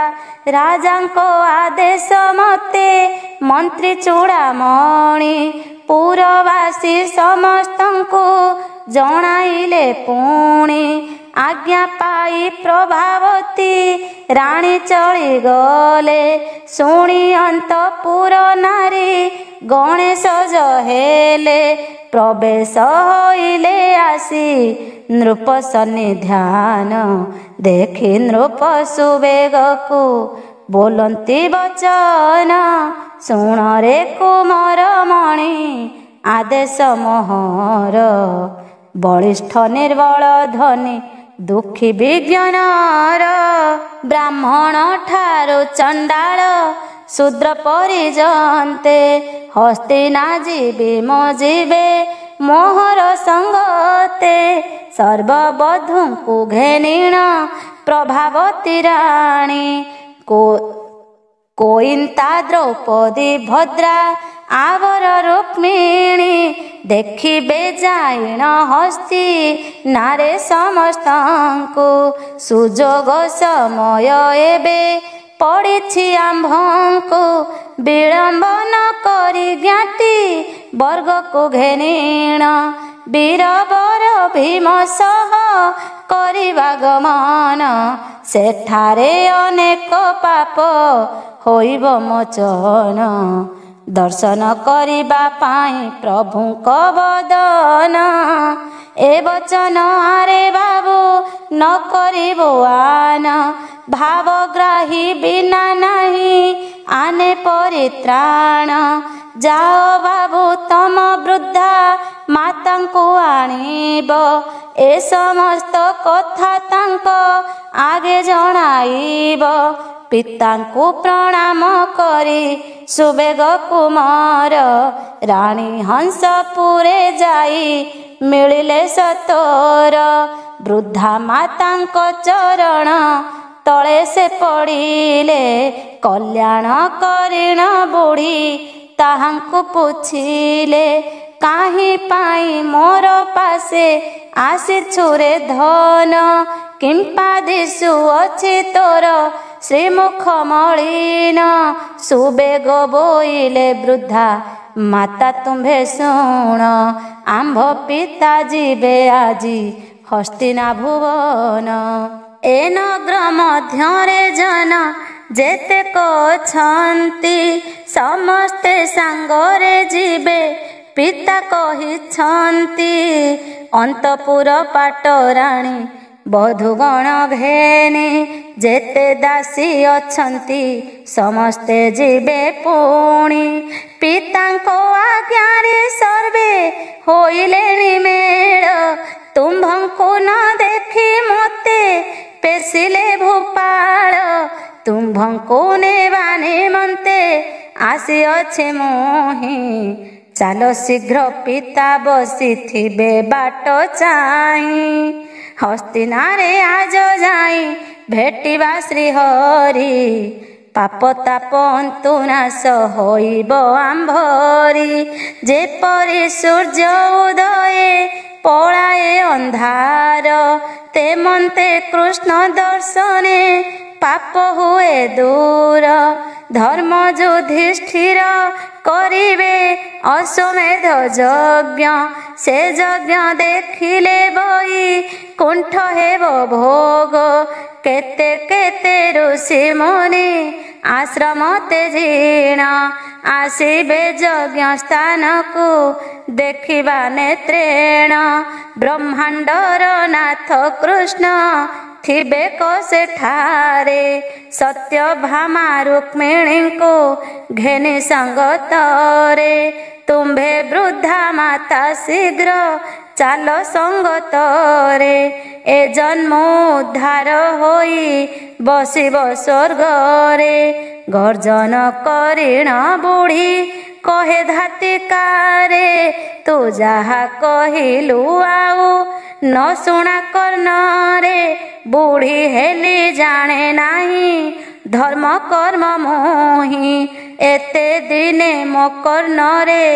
ରାଜାଙ୍କ ଆଦେଶ ମତେ ମନ୍ତ୍ରୀ ଚୂଡ଼ାମଣି ପୁରବାସୀ ସମସ୍ତଙ୍କୁ ଜଣାଇଲେ ପୁଣି। ଆଜ୍ଞା ପାଇ ପ୍ରଭାବତୀ ରାଣୀ ଚଳିଗଲେ ଶୁଣି ଅନ୍ତପୁର ନାରୀ ଗଣେଶ ହେଲେ। ପ୍ରବେଶ ହୋଇଲେ ଆସି ନୃପ ସନ୍ନିଧାନ ଦେଖି ନୃପ ସୁବେଗକୁ ବୋଲନ୍ତି ବଚନ ଶୁଣରେ କୁମର ମଣି ଆଦେଶ ମୋହର। ବଳିଷ୍ଠ ନିର୍ବଳ ଧନୀ ଦୁଃଖୀ ବିଜ୍ଞାନର ବ୍ରାହ୍ମଣ ଠାରୁ ଚଣ୍ଡାଳ ଶୂଦ୍ର ପରିଜନ୍ତେ ହସ୍ତିନା ଯିବେ ମୋ ଯିବେ ମୋହର ସଙ୍ଗତେ। ସର୍ବବଧୂଙ୍କୁ ଘେନିଣ ପ୍ରଭାବତୀ ରାଣୀ କୋଇନ୍ତା ଦ୍ରୌପଦୀ ଭଦ୍ରା ଆବର ରୁକ୍ମିଣୀ ଦେଖିବେ ଯାଇଣ ହସ୍ତି ନାରେ ସମସ୍ତଙ୍କୁ। ସୁଯୋଗ ସମୟ ଏବେ ପଡ଼ିଛି ଆମ୍ଭଙ୍କୁ ବିଳମ୍ବନ କରି ଜ୍ଞାତି ବର୍ଗକୁ ଘେନିଣ। ବୀରବର ଭୀମ ସହ କରିବା ଗମନ ସେଠାରେ ଅନେକ ପାପ ହୋଇବ ମୋଚନ। ଦର୍ଶନ କରିବା ପାଇଁ ପ୍ରଭୁଙ୍କ ବଦନ ଏ ବଚନ ଆରେ ବାବୁ ନ କରିବୁ ଆନ। ଭାବଗ୍ରାହୀ ବିନା ନାହିଁ ଆନେ ପରିତ୍ରାଣ। ଯାଅ ବାବୁ ତମ ବୃଦ୍ଧା ମାତାଙ୍କୁ ଆଣିବ ଏ ସମସ୍ତ କଥା ତାଙ୍କ ଆଗେ ଜଣାଇବ। ପିତାଙ୍କୁ ପ୍ରଣାମ କରି ସୁବେଗ କୁମାର ରାଣୀ ହଂସପୁରେ ଯାଇ ମିଳିଲେ ସତୋର। ବୃଦ୍ଧା ମାତାଙ୍କ ଚରଣ ତଳେ ସେ ପଡ଼ିଲେ କଲ୍ୟାଣ କରିଣ ବୁଢ଼ୀ ତାହାଙ୍କୁ ପୁଛିଲେ କାହିଁ ପାଇଁ ମୋର ପାଶେ ଆସିଛୁ ରେ ଧନ। କିମ୍ପା ଦିଶୁଅଛି ତୋର ଶ୍ରୀମୁଖ ମଳିନ। ସୁବେଗ ବୋଇଲେ ବୃଦ୍ଧା ମାତା ତୁମ୍ଭେ ଶୁଣ ଆମ୍ଭ ପିତା ଯିବେ ଆଜି ହସ୍ତିନା ଭୁବନ। ଏ ନଗ୍ର ମଧ୍ୟରେ ଜନ ଯେତେକ ଅଛନ୍ତି ସମସ୍ତେ ସାଙ୍ଗରେ ଯିବେ ପିତା କହିଛନ୍ତି। ଅନ୍ତପୁର ପାଟରାଣୀ ବଧୂଗଣ ଘେନି ଯେତେ ଦାସୀ ଅଛନ୍ତି ସମସ୍ତେ ଯିବେ ପୁଣି। ପିତାଙ୍କ ଆଜ୍ଞାରେ ସର୍ବେ ହୋଇଲେଣି ମେଳ ତୁମ୍ଭଙ୍କୁ ନ ଦେଖି ମୋତେ ପେଶିଲେ ଭୂପାଳ। ତୁମ୍ଭଙ୍କୁ ନେବା ନିମନ୍ତେ ଆସିଅଛେ ମୁହିଁ ଚାଲ ଶୀଘ୍ର ପିତା ବସିଥିବେ ବାଟ ଚାହିଁ। ହସ୍ତିନାରେ ଆଜ ଯାଇ ଭେଟିବା ଶ୍ରୀହରି। ପାପ ତାପ ଅନ୍ତୁ ନାଶ ହୋଇବ ଆମ୍ଭରି। ଯେପରି ସୂର୍ଯ୍ୟ ଉଦୟେ ପଳାଏ ଅନ୍ଧାର, ତେମନ୍ତେ କୃଷ୍ଣ ଦର୍ଶନେ ପାପ ହୁଏ ଦୂର। ଧର୍ମ ଯୁଧିଷ୍ଠିର କରିବେ ଅଶ୍ୱମେଧ ଯଜ୍ଞ, ସେ ଯଜ୍ଞ ଦେଖିଲେ ବଇ କୁଣ୍ଠ ହେବ ଭୋଗ। କେତେ କେତେ ଋଷି ମୁନି ଆଶ୍ରମ ତେଜିଣ, ଆସିବେ ଯଜ୍ଞ ସ୍ଥାନକୁ ଦେଖିବା ନେତ୍ରେଣ। ବ୍ରହ୍ମାଣ୍ଡର ନାଥ କୃଷ୍ଣ ଥିବେ କ ସେଠାରେ, ସତ୍ୟଭାମା ରୁକ୍ମିଣୀଙ୍କୁ ଘେନି ସଙ୍ଗତରେ। ତୁମ୍ଭେ ବୃଦ୍ଧା ମାତା ଶୀଘ୍ର ଚାଲ ସଙ୍ଗତରେ, ଏ ଜନ୍ମ ଉଦ୍ଧାର ହୋଇ ବସିବ ସ୍ୱର୍ଗରେ। ଗର୍ଜନ କରିଣ ବୁଢ଼ୀ କହେ ଧାତିକାରେ, ତୁ ଯାହା କହିଲୁ ଆଉ ନ ଶୁଣା କର୍ଣ୍ଣରେ। ବୁଢ଼ୀ ହେଲି ଜାଣେ ନାହିଁ ଧର୍ମ କର୍ମ ମୋହି, ଏତେ ଦିନେ ମୋ କର୍ଣ୍ଣରେ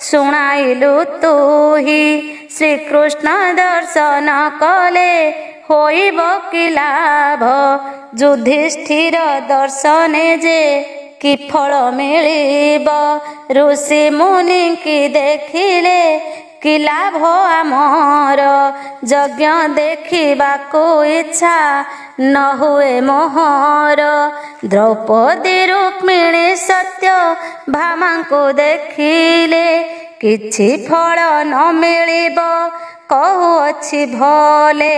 ଶୁଣାଇଲୁ ତୁହି। ଶ୍ରୀକୃଷ୍ଣ ଦର୍ଶନ କଲେ ହୋଇବ କି ଲାଭ, ଯୁଧିଷ୍ଠିର ଦର୍ଶନେ ଯେ କି ଫଳ ମିଳିବ। ଋଷି ମୁନି କି ଦେଖିଲେ କି ଲାଭ ଆମର, ଯଜ୍ଞ ଦେଖିବାକୁ ଇଚ୍ଛା ନ ହୁଏ ମୋହର। ଦ୍ରୌପଦୀ ରୁକ୍ମିଣୀ ସତ୍ୟଭାମାଙ୍କୁ ଦେଖିଲେ କିଛି ଫଳ ନ ମିଳିବ କହୁଅଛି ଭଲେ।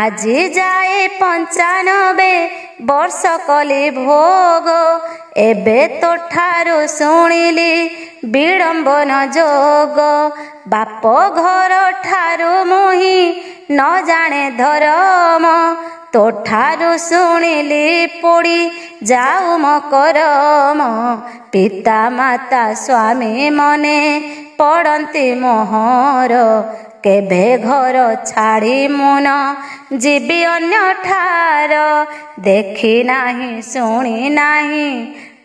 ଆଜି ଯାଏ 95 ବର୍ଷ କଲି ଭୋଗ, ଏବେ ତୋଠାରୁ ଶୁଣିଲି ବିଡ଼ମ୍ବନ ଯୋଗ। ବାପ ଘର ଠାରୁ ମୁହିଁ ନ ଜାଣେ ଧରମ, ତୋଠାରୁ ଶୁଣିଲି ପୋଡ଼ି ଯାଉ ମୋ କରମ। ପିତା ମାତା ସ୍ୱାମୀ ମନେ ପଡ଼ନ୍ତି ମୋହର, କେବେ ଘର ଛାଡ଼ି ମୁଁ ନ ଯିବି ଅନ୍ୟଠାର। ଦେଖି ନାହିଁ ଶୁଣି ନାହିଁ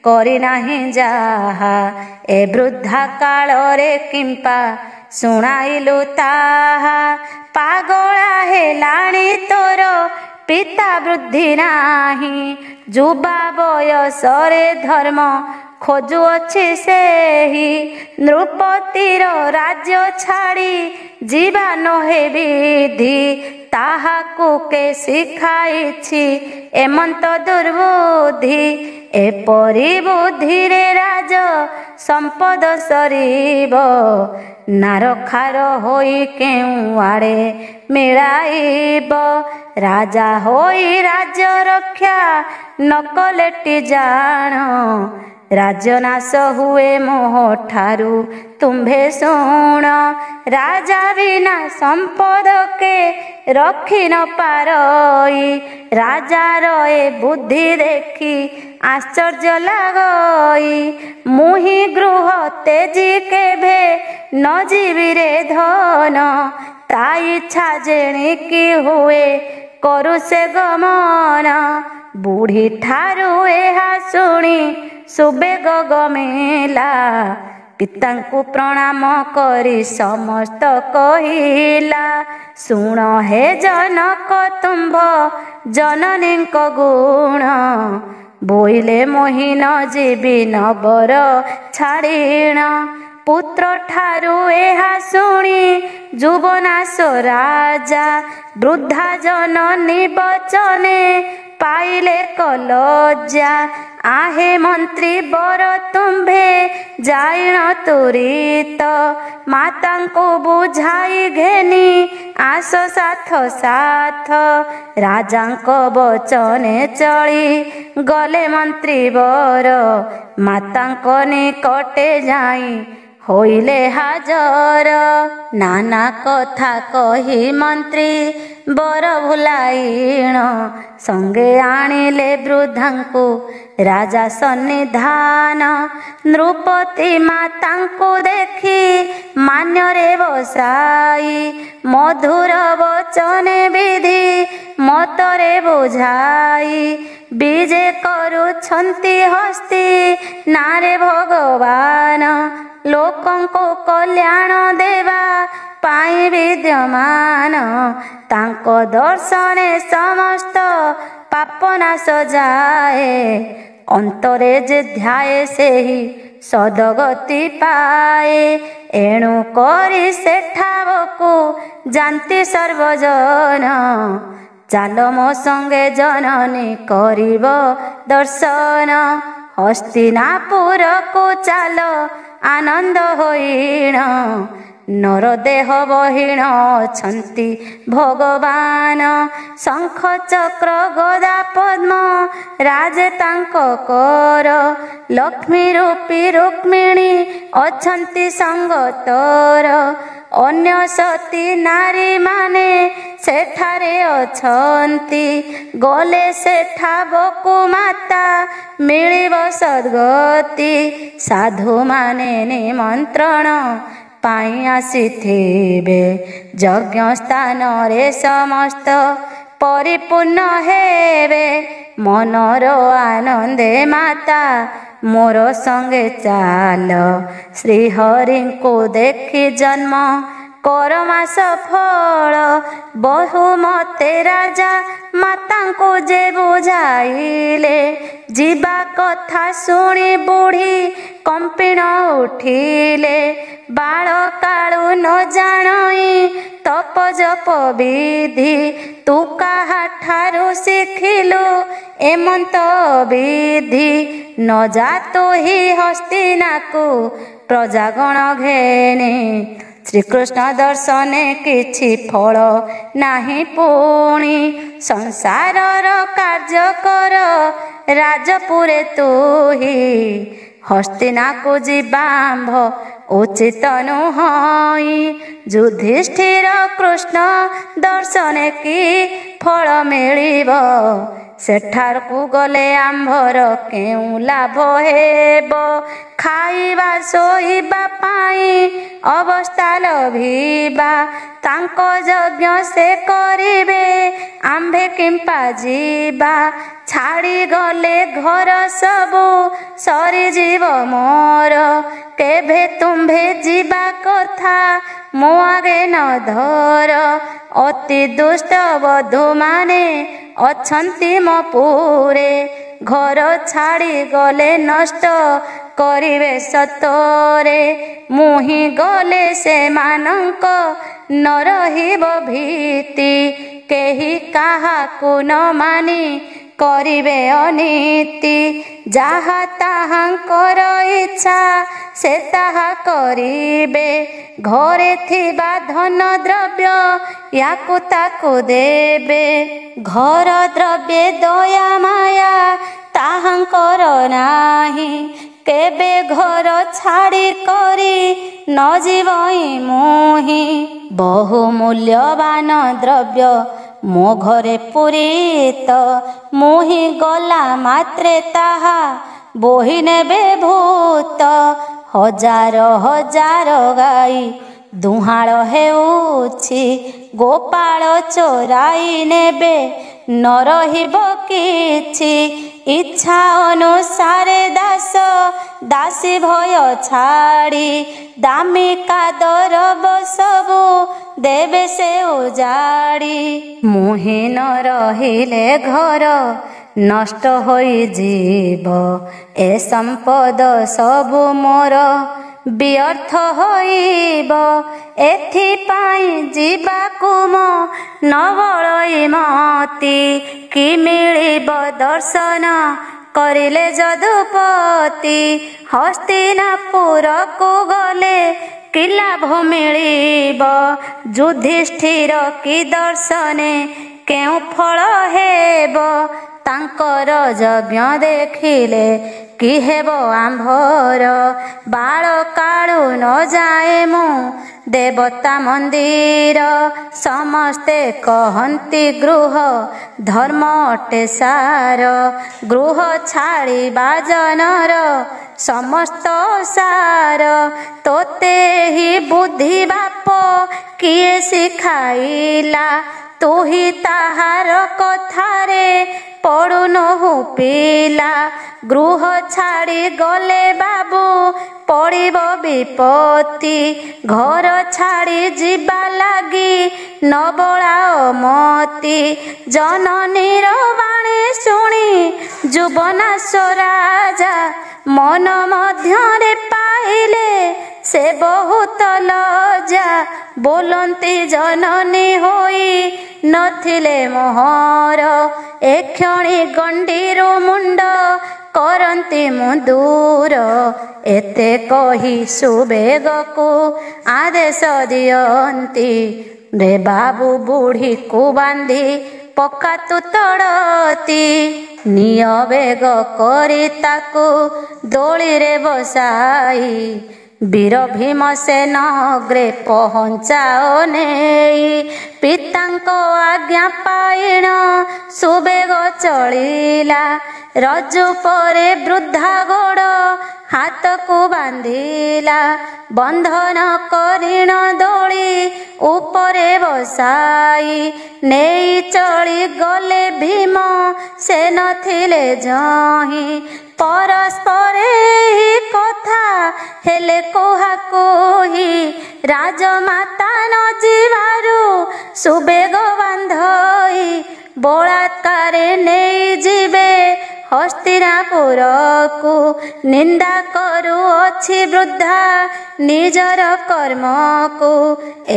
କରି ନାହିଁ ଯାହା, ଏ ବୃଦ୍ଧା କାଳରେ କିମ୍ପା ଶୁଣାଇଲୁ ତାହା। ପାଗଳା ହେଲାଣି ତୋର ପିତା ବୁଦ୍ଧି ନାହିଁ, ଯୁବା ବୟସରେ ଧର୍ମ ଖୋଜୁଅଛି ସେହି। ନୃପତିର ରାଜ୍ୟ ଛାଡ଼ି ଯିବା ନୁହେଁ ବିଧି, ତାହାକୁ କେ ଶିଖାଇଛି ଏମନ୍ତ ଦୁର୍ବୁଦ୍ଧି। ଏପରି ବୁଦ୍ଧିରେ ରାଜ ସମ୍ପଦ ସରିବ, ନାରଖାର ହୋଇ କେଉଁଆଡ଼େ ମିଳାଇବ। ରାଜା ହୋଇ ରାଜ୍ୟ ରକ୍ଷା ନ କଲେଟି ଜାଣ, ରାଜନାଶ ହୁଏ ମୋହ ଠାରୁ ତୁମ୍ଭେ ଶୁଣ। ରାଜା ବିନା ସମ୍ପଦ କେ ରଖି ନ ପାରଇ, ରାଜାର ଏ ବୁଦ୍ଧି ଦେଖି ଆଶ୍ଚର୍ଯ୍ୟ ଲାଗଇ। ମୁହିଁ ଗୃହ ତେଜି କେଭେ ନ ଯିବିରେ ଧନ, ତା ଇଚ୍ଛା ଯେଣିକି ହୁଏ କରୁ ସେ ଗମନ। ବୁଢ଼ୀ ଠାରୁ ଏହା ଶୁଣି ସୁବେଗ ଗମିଲା, ପିତାଙ୍କୁ ପ୍ରଣାମ କରି ସମସ୍ତ କହିଲା। ଶୁଣ ହେ ଜନକ ତୁମ୍ଭ ଜନନୀଙ୍କ ଗୁଣ, ବୋଇଲେ ମୋହିନ ଯିବି ନବର ଛାଡ଼ିଣ। ପୁତ୍ର ଠାରୁ ଏହା ଶୁଣି ଯୁବନାଶ ରାଜା, ବୃଦ୍ଧା ଜନନୀ ବଚନେ ପାଇଲେ କଲଜା। आहे मंत्री बर तुम्भे जाइण तुरीत माता को बुझाई घेनी आस साथ साथ राजा बचने चली गले मंत्री बर माता निकटे जाई ହୋଇଲେ ହାଜର। ନାନା କଥା କହି ମନ୍ତ୍ରୀ ବର ଭୁଲାଇଣ, ସଙ୍ଗେ ଆଣିଲେ ବୃଦ୍ଧାଙ୍କୁ ରାଜା ସନ୍ନିଧାନ। ନୃପତି ମାତାଙ୍କୁ ଦେଖି ମାନ୍ୟରେ ବସାଇ, ମଧୁର ବଚନେ ବିଧି ମତରେ ବୁଝାଇ। ବିଜେ କରୁଛନ୍ତି ହସ୍ତି ନାରେ ଭଗବାନ, ଲୋକଙ୍କୁ କଲ୍ୟାଣ ଦେବା ପାଇଁ ବିଦ୍ୟମାନ। ତାଙ୍କ ଦର୍ଶନେ ସମସ୍ତ ପାପ ନାଶ ଯାଏ, ଅନ୍ତରେ ଯେ ଧ୍ୟାଏ ସେହି ସଦଗତି ପାଏ। ଏଣୁ କରି ସେଠାବକୁ ଯାନ୍ତି ସର୍ବଜନ, ଚାଲ ମୋ ସଙ୍ଗେ ଜନନୀ କରିବ ଦର୍ଶନ। ହସ୍ତିନାପୁରକୁ ଚାଲ ଆନନ୍ଦ ହୋଇଣ, ନରଦେହ ବହିଣ ଅଛନ୍ତି ଭଗବାନ। ଶଙ୍ଖ ଚକ୍ର ଗଦା ପଦ୍ମ ରାଜେ ତାଙ୍କ କର, ଲକ୍ଷ୍ମୀ ରୂପୀ ରୁକ୍ମିଣୀ ଅଛନ୍ତି ସଙ୍ଗତର। ଅନ୍ୟ ସତୀ ନାରୀମାନେ ସେଠାରେ ଅଛନ୍ତି, ଗଲେ ସେଠାବକୁ ମାତା ମିଳିବ ସଦ୍ଗତି। ସାଧୁମାନେ ନିମନ୍ତ୍ରଣ ପାଇଁ ଆସିଥିବେ, ଯଜ୍ଞ ସ୍ଥାନରେ ସମସ୍ତ ପରିପୂର୍ଣ୍ଣ ହେବେ। ମନର ଆନନ୍ଦେ ମାତା ମୋର ସଙ୍ଗେ ଚାଲ, ଶ୍ରୀହରିଙ୍କୁ ଦେଖି ଜନ୍ମ କର ମାସ ଫଳ। ବହୁମତେ ରାଜା ମାତାଙ୍କୁ ଯେ ବୁଝାଇଲେ, ଯିବା କଥା ଶୁଣି ବୁଢ଼ୀ କମ୍ପିଣ ଉଠିଲେ। ବାଳକାଳୁ ନ ଜାଣଇ ତପ ଜପ ବିଧି, ତୁ କାହାଠାରୁ ଶିଖିଲୁ ଏମନ୍ତ ବିଧି। ନ ଯା ତୁହି ହସ୍ତିନାକୁ ପ୍ରଜାଗଣ ଘେନି, ଶ୍ରୀକୃଷ୍ଣ ଦର୍ଶନେ କିଛି ଫଳ ନାହିଁ ପୁଣି। ସଂସାରର କାର୍ଯ୍ୟ କର ରାଜପୁରେ ତୁହି, ହସ୍ତିନାକୁ ଯିବା ଆମ୍ଭ ଉଚିତ ନୁହଁ। ଯୁଧିଷ୍ଠିର କୃଷ୍ଣ ଦର୍ଶନେ କି ଫଳ ମିଳିବ, ସେଠାକୁ ଗଲେ ଆମ୍ଭର କେଉଁ ଲାଭ ହେବ। ଖାଇବା ଶୋଇବା ପାଇଁ ଅବସ୍ଥା ଲଭିବା, ତାଙ୍କ ଯଜ୍ଞ ସେ କରିବେ ଆମ୍ଭେ କିମ୍ପା ଯିବା। ଛାଡ଼ିଗଲେ ଘର ସବୁ ସରିଯିବ ମୋର, କେଭେ ତୁମ୍ଭେ ଯିବା କଥା ମୋ ଆଗେ ନ ଧର। ଅତି ଦୁଷ୍ଟ ବଧୂମାନେ ଅଛନ୍ତି ମୋ ପୁରେ, ଘର ଛାଡ଼ି ଗଲେ ନଷ୍ଟ କରିବେ ସତରେ। ମୁହିଁ ଗଲେ ସେମାନଙ୍କ ନ ରହିବ ଭୀତି, କେହି କାହାକୁ ନ ମାନି କରିବେ ଅନୀତି। ଯାହା ତାହାଙ୍କର ଇଚ୍ଛା ସେ ତାହା କରିବେ, ଘରେ ଥିବା ଧନ ଦ୍ରବ୍ୟ ୟାକୁ ତାକୁ ଦେବେ। ଘର ଦ୍ରବ୍ୟ ଦୟା ମାୟା ତାହାଙ୍କର ନାହିଁ, କେବେ ଘର ଛାଡ଼ି କରି ନ ଯିବଇ ମୁହିଁ। ବହୁ ମୂଲ୍ୟବାନ ଦ୍ରବ୍ୟ ମୋ ଘରେ ପୂରିତ, ମୁହିଁ ଗଲା ମାତ୍ରେ ତାହା ବୋହି ନେବେ ଭୂତ। ହଜାର ହଜାର ଗାଈ ଦୁହାଳ ହେଉଛି, ଗୋପାଳ ଚୋରାଇ ନେବେ ନ ରହିବ କିଛି। ଇଚ୍ଛା ଅନୁସାରେ ଦାସ ଦାସୀ ଭୟ ଛାଡ଼ି, ଦାମିକା ଦରବ ସବୁ ଦେବେ ସେ ଉଜାଡ଼ି। ମୁହିଁ ନ ରହିଲେ ଘର ନଷ୍ଟ ହୋଇଯିବ, ଏ ସମ୍ପଦ ସବୁ ମୋର ବ୍ୟର୍ଥ ହୋଇବ। ଏଥିପାଇଁ ଯିବାକୁ ମୋ ନବଳଇ ମତି, କି ମିଳିବ ଦର୍ଶନ କରିଲେ ଯଦୁପତି। ହସ୍ତିନାପୁରକୁ ଗଲେ କି ଲାଭ ମିଳିବ, ଯୁଧିଷ୍ଠିର କି ଦର୍ଶନେ କେଉଁ ଫଳ ହେବ। ତାଙ୍କ ଯଜ୍ଞ ଦେଖିଲେ କି ହେବ ଆମ୍ଭର। ବାଳ କାଳୁ ନ ଯାଏ ମୁଁ ଦେବତା ମନ୍ଦିର। ସମସ୍ତେ କହନ୍ତି ଗୃହ ଧର୍ମ ଅଟେ ସାର। ଗୃହ ଛାଡ଼ିବା ଜନର ସମସ୍ତ ସାର। ତୋତେ ହି ବୁଦ୍ଧି ବାପ କିଏ ଶିଖାଇଲା? ତୁ ହି ତାହାର କଥାରେ ପଡ଼ୁନହୁ ପିଲା। ଗୃହ ଛାଡ଼ି ଗଲେ ବାବୁ ପଡ଼ିବ ବିପତ୍ତି। ଘର ଛାଡ଼ି ଯିବା ଲାଗି ନ ବଳାଅ ମତି। ଜନନୀର ବାଣୀ ଶୁଣି ଯୁବନାଶ ରାଜା ମନ ମଧ୍ୟରେ ପାଇଲେ ସେ ବହୁତ ଲଜ୍ଜା। ବୋଲନ୍ତି ଜନନୀ ହୋଇ ନଥିଲେ ମୋହର। ଏକ୍ଷଣି ଗଣ୍ଡିରୁ ମୁଣ୍ଡ କରନ୍ତି ମୁଁ ଦୂର। ଏତେ କହି ସୁବେଗକୁ ଆଦେଶ ଦିଅନ୍ତି ରେ ବାବୁ ବୁଢ଼ୀକୁ ବାନ୍ଧି ପକା ତୁ ତଡ଼ତି। ନିଅ ବେଗ କରି ତାକୁ ଦୋଳିରେ ବସାଇ ବୀର ଭୀମସେନ ଅଗ୍ରେ ପହଞ୍ଚାଅ ନେଇ। ପିତାଙ୍କ ଆଜ୍ଞା ପାଇଣ ସୁବେଗ ଚଳିଲା। ରଜୁ ପରେ ବୃଦ୍ଧା ଗୋଡ଼ ହାତକୁ ବାନ୍ଧିଲା। ବନ୍ଧନ କରିଣ ଦୋଳି ଉପରେ ବସାଇ ନେଇ ଚଳି ଗଲେ ଭୀମ ସେ ନଥିଲେ ଯହିଁ। ପରସ୍ପରେ ଏହି କଥା ହେଲେ କୁହାକୁହି। ରାଜମାତା ନ ଯିବାରୁ ସୁବେଗ ବାନ୍ଧଇ ବଳାତ୍କାରେ ନେଇଯିବେ ହସ୍ତିନାପୁରକୁ। ନିନ୍ଦା କରୁଅଛି ବୃଦ୍ଧା ନିଜର କର୍ମକୁ।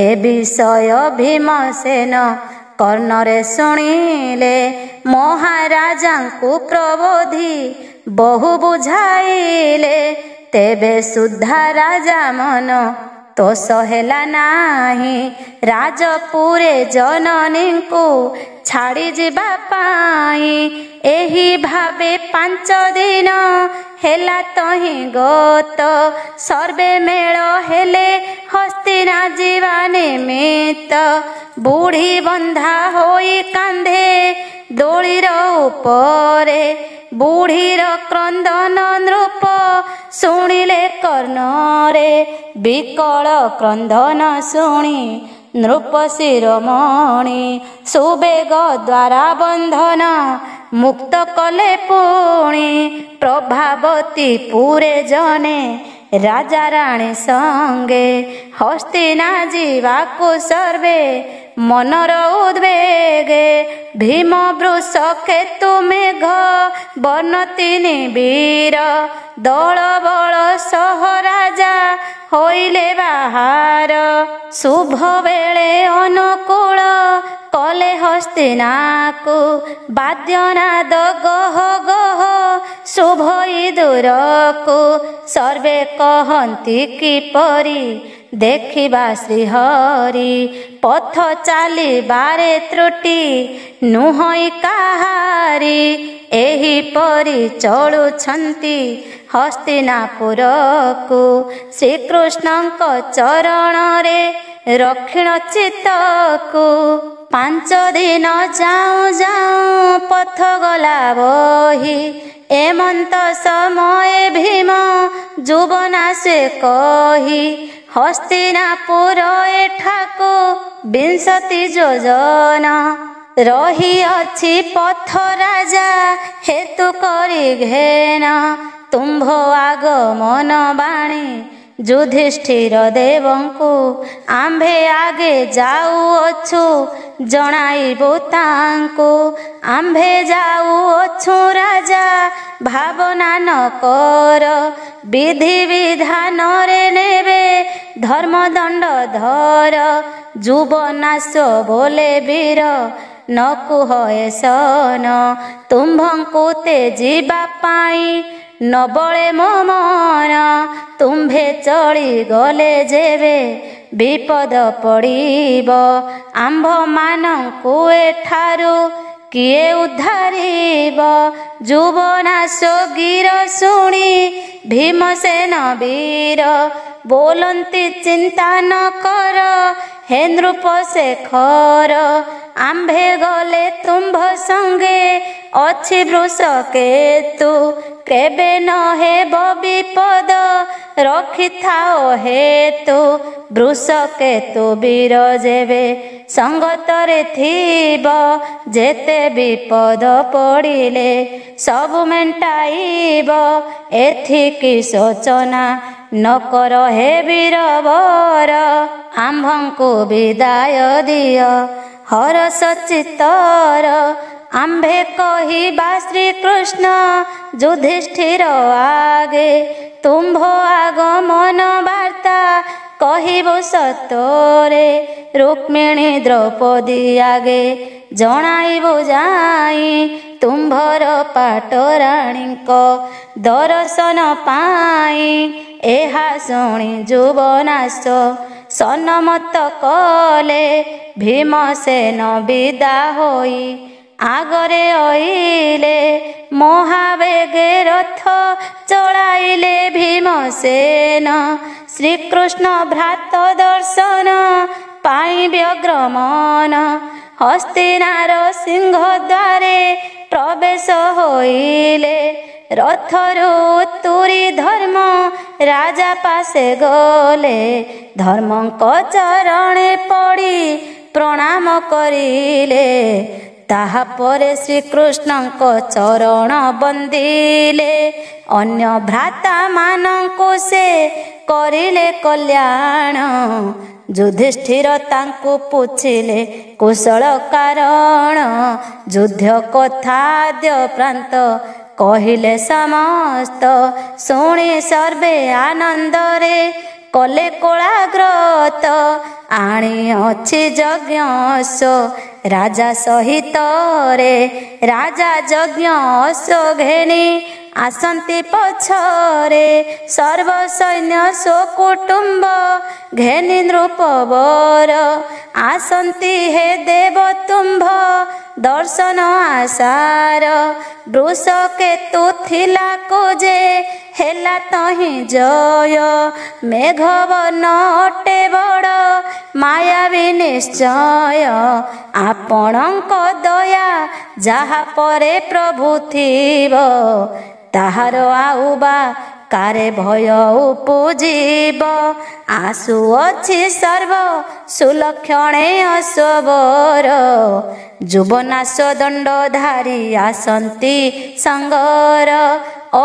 ଏ ବିଷୟ ଭୀମସେନ କର୍ଣ୍ଣରେ ଶୁଣିଲେ। ମହାରାଜାଙ୍କୁ ପ୍ରବୋଧି ବହୁ ବୁଝାଇଲେ। ତେବେ ସୁଦ୍ଧା ରାଜା ମନ ତୋଷ ହେଲା ନାହିଁ। ରାଜପୁରେ ଜନନୀଙ୍କୁ ଛାଡ଼ି ଯିବା ପାଇଁ। ଏହି ଭାବେ 5 ଦିନ ହେଲା ତହିଁ ଗତ। ସର୍ବେ ମେଳ ହେଲେ ହସ୍ତିନା ଯିବା ନିମିତ୍ତ। ବୁଢ଼ୀ ବନ୍ଧା ହୋଇ କାନ୍ଧେ ଦୋଳିର ଉପରେ। ବୁଢ଼ୀର କ୍ରନ୍ଦନ ନୃପ ଶୁଣିଲେ କର୍ଣ୍ଣରେ। ବିକଳ କ୍ରନ୍ଦନ ଶୁଣି ନୃପ ଶିରୋମଣି ସୁବେଗ ଦ୍ୱାରା ବନ୍ଧନ ମୁକ୍ତ କଲେ ପୁଣି। ପ୍ରଭାବତୀ ପୁରେ ଜନେ ରାଜା ରାଣୀ ସଙ୍ଗେ ହସ୍ତିନା ଯିବାକୁ ସର୍ବେ ମନର ଉଦ୍ବେଗେ। ଭୀମ ବୃଷ କେତୁ ମେଘ ବର୍ଣ୍ଣ 3 ବୀର। ଦଳ ବଳ ସହ ରାଜା ହୋଇଲେ ବାହାର। ଶୁଭ ବେଳେ ଅନୁକୂଳ କଲେ ହସ୍ତିନାକୁ। ବାଦ୍ୟନାଦ ଗହ ଗହ ଶୁଭଇ ଦୂରକୁ। ସର୍ବେ କହନ୍ତି କିପରି ଦେଖିବା ଶ୍ରୀହରି। ପଥ ଚାଲିବାରେ ତ୍ରୁଟି ନୁହଁଇ କାହାରି। ଏହିପରି ଚଳୁଛନ୍ତି ହସ୍ତିନାପୁରକୁ। ଶ୍ରୀକୃଷ୍ଣଙ୍କ ଚରଣରେ ରକ୍ଷିଣ ଚିତ୍ତକୁ। 5 ଦିନ ଯାଉଁ ଯାଉଁ ପଥ ଗଲା ବହି। ଏମନ୍ତ ସମୟେ ଭୀମ ଯୁବନାଶେ କହି। ହସ୍ତିନାପୁର ଏଠାକୁ 20 ଯୋଜନ। ରହିଅଛି ପଥ ରାଜା ହେତୁ କରି ଘେନ। ତୁମ୍ଭ ଆଗମନ ବାଣୀ ଯୁଧିଷ୍ଠିର ଦେବଙ୍କୁ ଆମ୍ଭେ ଆଗେ ଯାଉଅଛୁ ଜଣାଇବୁ ତାଙ୍କୁ। ଆମ୍ଭେ ଯାଉଅଛୁ ରାଜା ଭାବନା ନ କର। ବିଧି ବିଧାନରେ ନେବେ ଧର୍ମଦଣ୍ଡ ଧର। ଯୁବନାଶ ବୋଲେ ବୀର ନ କୁହ ଏସନ। ତୁମ୍ଭଙ୍କୁ ତେଜିବା ପାଇଁ ନ ବଳେ ମୋ ମନ। ତୁମ୍ଭେ ଚଳି ଗଲେ ଯେବେ ବିପଦ ପଡ଼ିବ। ଆମ୍ଭମାନଙ୍କୁ ଏଠାରୁ କିଏ ଉଦ୍ଧାରିବ। ଯୁବନାଶ ଗୀର ଶୁଣି ଭୀମସେନ ବୀର ବୋଲନ୍ତି ଚିନ୍ତା ନ କର ହେ ନୃପ ଶେଖର। ଆମ୍ଭେ ଗଲେ ତୁମ୍ଭ ସଙ୍ଗେ ଅଛି ବୃଷକେତୁ କେବେ ନ ହେବ ବିପଦ ରଖିଥାଅ ହେତୁ। ବୃଷକେତୁ ବୀର ଯେବେ ସଙ୍ଗତରେ ଥିବ ଯେତେ ବିପଦ ପଡ଼ିଲେ ସବୁ ମେଣ୍ଟାଇବ। ଏଥିକି ଶୋଚନା ନ କର ହେ ବୀରବର ଆମ୍ଭଙ୍କୁ ବିଦାୟ ଦିଅ ହରଷ ଚିତ୍ତର। ଆମ୍ଭେ କହିବା ଶ୍ରୀକୃଷ୍ଣ ଯୁଧିଷ୍ଠିର ଆଗେ ତୁମ୍ଭ ଆଗମନ ବାର୍ତ୍ତା କହିବୁ ସତରେ। ରୁକ୍ମିଣୀ ଦ୍ରୌପଦୀ ଆଗେ ଜଣାଇବୁ ଯାଇ ତୁମ୍ଭର ପାଟରାଣୀଙ୍କ ଦର୍ଶନ ପାଇଁ। ଏହା ଶୁଣି ଯୁବନାଶ ସନମତ କଲେ ଭୀମସେନ ବିଦା ହୋଇ ଆଗରେ ଅଇଲେ। ମହାବେଗେ ରଥ ଚଳାଇଲେ ଭୀମସେନ ଶ୍ରୀକୃଷ୍ଣ ଭ୍ରାତ ଦର୍ଶନ ପାଇଁ ବ୍ୟଗ୍ରମନ। ହସ୍ତିନାର ସିଂହ ଦ୍ୱାରେ ପ୍ରବେଶ ହୋଇଲେ ରଥରୁ ଉତୁରି ଧର୍ମ ରାଜା ପାଶେ ଗଲେ। ଧର୍ମଙ୍କ ଚରଣେ ପଡ଼ି ପ୍ରଣାମ କରିଲେ ତାହାପରେ ଶ୍ରୀକୃଷ୍ଣଙ୍କ ଚରଣ ବନ୍ଦିଲେ। ଅନ୍ୟ ଭ୍ରାତାମାନଙ୍କୁ ସେ କରିଲେ କଲ୍ୟାଣ। ଯୁଧିଷ୍ଠିର ତାଙ୍କୁ ପୁଛିଲେ କୁଶଳ କାରଣ। ଯୁଦ୍ଧ କଥା ଆଦ୍ୟ ପ୍ରାନ୍ତ କହିଲେ ସମସ୍ତ ଶୁଣି ସର୍ବେ ଆନନ୍ଦରେ କଲେ କୋଳାଗ୍ରତ। ଆଣିଅଛି ଯଜ୍ଞ ଅଶ୍ୱ ରାଜା ସହିତରେ। ରାଜା ଯଜ୍ଞ ଅଶ୍ୱ ଘେନି ଆସନ୍ତି ପଛରେ। ସର୍ବ ସୈନ୍ୟ ସ୍ୱକୁଟୁମ୍ବ ଘେନି ନୃପବର ଆସନ୍ତି ହେ ଦେବ ତୁମ୍ଭ ଦର୍ଶନ ଆଶାର। ବୃଷକେତୁ ଥିଲା କୁଜେ ହେଲା ତହିଁ ଜୟ। ମେଘବର୍ଣ୍ଣ ଅଟେ ବଡ଼ ମାୟାବୀ ନିଶ୍ଚୟ। ଆପଣଙ୍କ ଦୟା ଯାହା ପରେ ପ୍ରଭୁ ଥିବ ତାହାର ଆଉ ବା କାରେ ଭୟ ଉପୁଜିବ। ଆସୁଅଛି ସର୍ବ ସୁଲକ୍ଷଣେ ଅଶ୍ୱବର। ଯୁବନାଶ ଦଣ୍ଡଧାରୀ ଆସନ୍ତି ସଙ୍ଗର।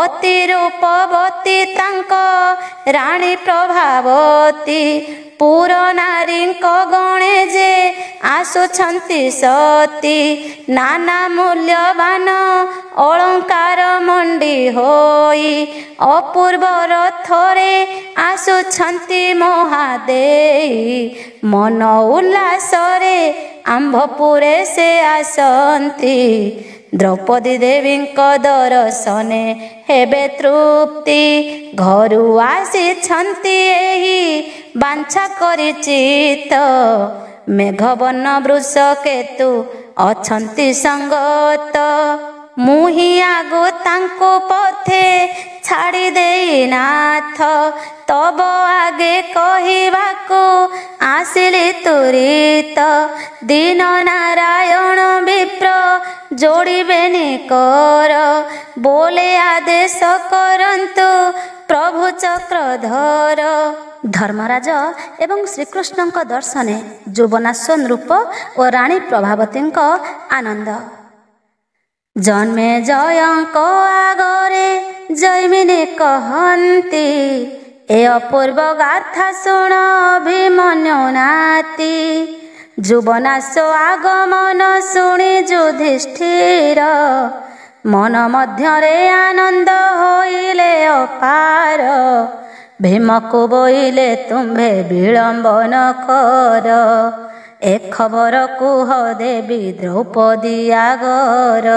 ଅତି ରୂପବତୀ ତାଙ୍କ ରାଣୀ ପ୍ରଭାବତୀ। ପୁର ନାରୀଙ୍କ ଗଣେ ଯେ ଆସୁଛନ୍ତି ସତୀ। ନାନା ମୂଲ୍ୟବାନ ଅଳଙ୍କାର ମଣ୍ଡି ହୋଇ ଅପୂର୍ବ ରଥରେ ଆସୁଛନ୍ତି ମହାଦେଇ। ମନ ଉଲ୍ଲାସରେ ଆମ୍ଭପୁରେ ସେ ଆସନ୍ତି। ଦ୍ରୌପଦୀ ଦେବୀଙ୍କ ଦର୍ଶନେ ହେବେ ତୃପ୍ତି। ଘରୁ ଆସିଛନ୍ତି ଏହି ବାଞ୍ଛା କରିଚିତ। ମେଘବର୍ଣ୍ଣ ବୃଷକେତୁ ଅଛନ୍ତି ସଙ୍ଗତ। ମୁହିଁ ଆଗୁ ତାଙ୍କୁ ପଥେ ଛାଡ଼ି ଦେଇନାଥ। ତବ ଆଗେ କହିବାକୁ ଆସିଲି ତୁରିତ। ଦୀନ ନାରାୟଣ ବିପ୍ର ଯୋଡ଼ିବେନି କର। ବୋଲେ ଆଦେଶ କରନ୍ତୁ ପ୍ରଭୁ ଚକ୍ରଧର। ଧର୍ମରାଜ ଏବଂ ଶ୍ରୀକୃଷ୍ଣଙ୍କ ଦର୍ଶନେ ଯୁବନାଶ ନୃପ ଓ ରାଣୀ ପ୍ରଭାବତୀଙ୍କ ଆନନ୍ଦ। ଜନ୍ମେ ଜୟଙ୍କ ଆଗରେ ଜୈମିନୀ କହନ୍ତି ଏ ଅପୂର୍ବ ଗାଥା ଶୁଣ ଅଭିମନ୍ୟୁ ନାତି। ଯୁବନାଶ ଆଗମନ ଶୁଣି ଯୁଧିଷ୍ଠିର ମନ ମଧ୍ୟରେ ଆନନ୍ଦ ହୋଇଲେ ଅପାର। ଭୀମକୁ ବୋଇଲେ ତୁମ୍ଭେ ବିଳମ୍ବ ନ କର। ଏ ଖବର କୁହ ଦେବୀ ଦ୍ରୌପଦୀ ଆଗର।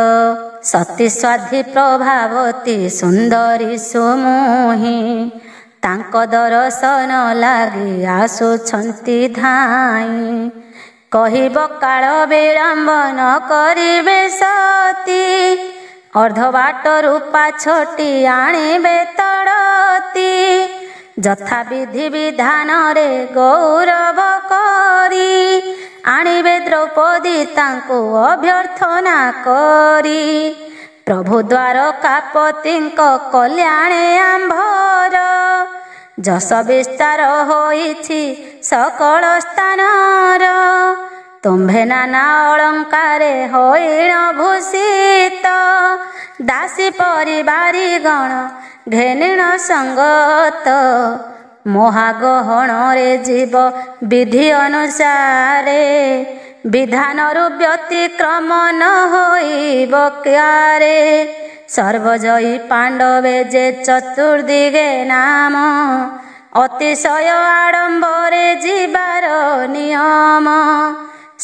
ସତୀ ସ୍ୱାଧୀ ପ୍ରଭାବତୀ ସୁନ୍ଦରୀ ସୁମୁହିଁ ତାଙ୍କ ଦର୍ଶନ ଲାଗି ଆସୁଛନ୍ତି ଧାଇଁ। କହିବ କାଳ ବିଳମ୍ବ ନ କରିବେ ସତୀ, ଅର୍ଦ୍ଧ ବାଟରୁ ପାଛୋଟି ଆଣିବେ ତଡ଼ତି। ଯଥା ବିଧି ବିଧାନରେ ଗୌରବ କରି ଆଣିବେ ଦ୍ରୌପଦୀ ତାଙ୍କୁ ଅଭ୍ୟର୍ଥନା କରି। ପ୍ରଭୁ ଦ୍ୱାରକାପତିଙ୍କ କଲ୍ୟାଣେ ଆମ୍ଭର, ଯଶ ବିସ୍ତାର ହୋଇଛି ସକଳ ସ୍ଥାନର। ତୁମ୍ଭେ ନାନା ଅଳଙ୍କାରେ ହୋଇଣ ଭୂଷିତ, ଦାସୀ ପରିବାରୀ ଗଣ ଘେନିଣ ସଙ୍ଗତ। ମହାଗହଣରେ ଯିବ ବିଧି ଅନୁସାରେ, ବିଧାନରୁ ବ୍ୟତିକ୍ରମ ନ ହୋଇବ କ୍ୟାରେ। ସର୍ବଜୟୀ ପାଣ୍ଡବେ ଯେ ଚତୁର୍ଦିଗେ ନାମ, ଅତିଶୟ ଆଡ଼ମ୍ବରେ ଯିବାର ନିୟମ।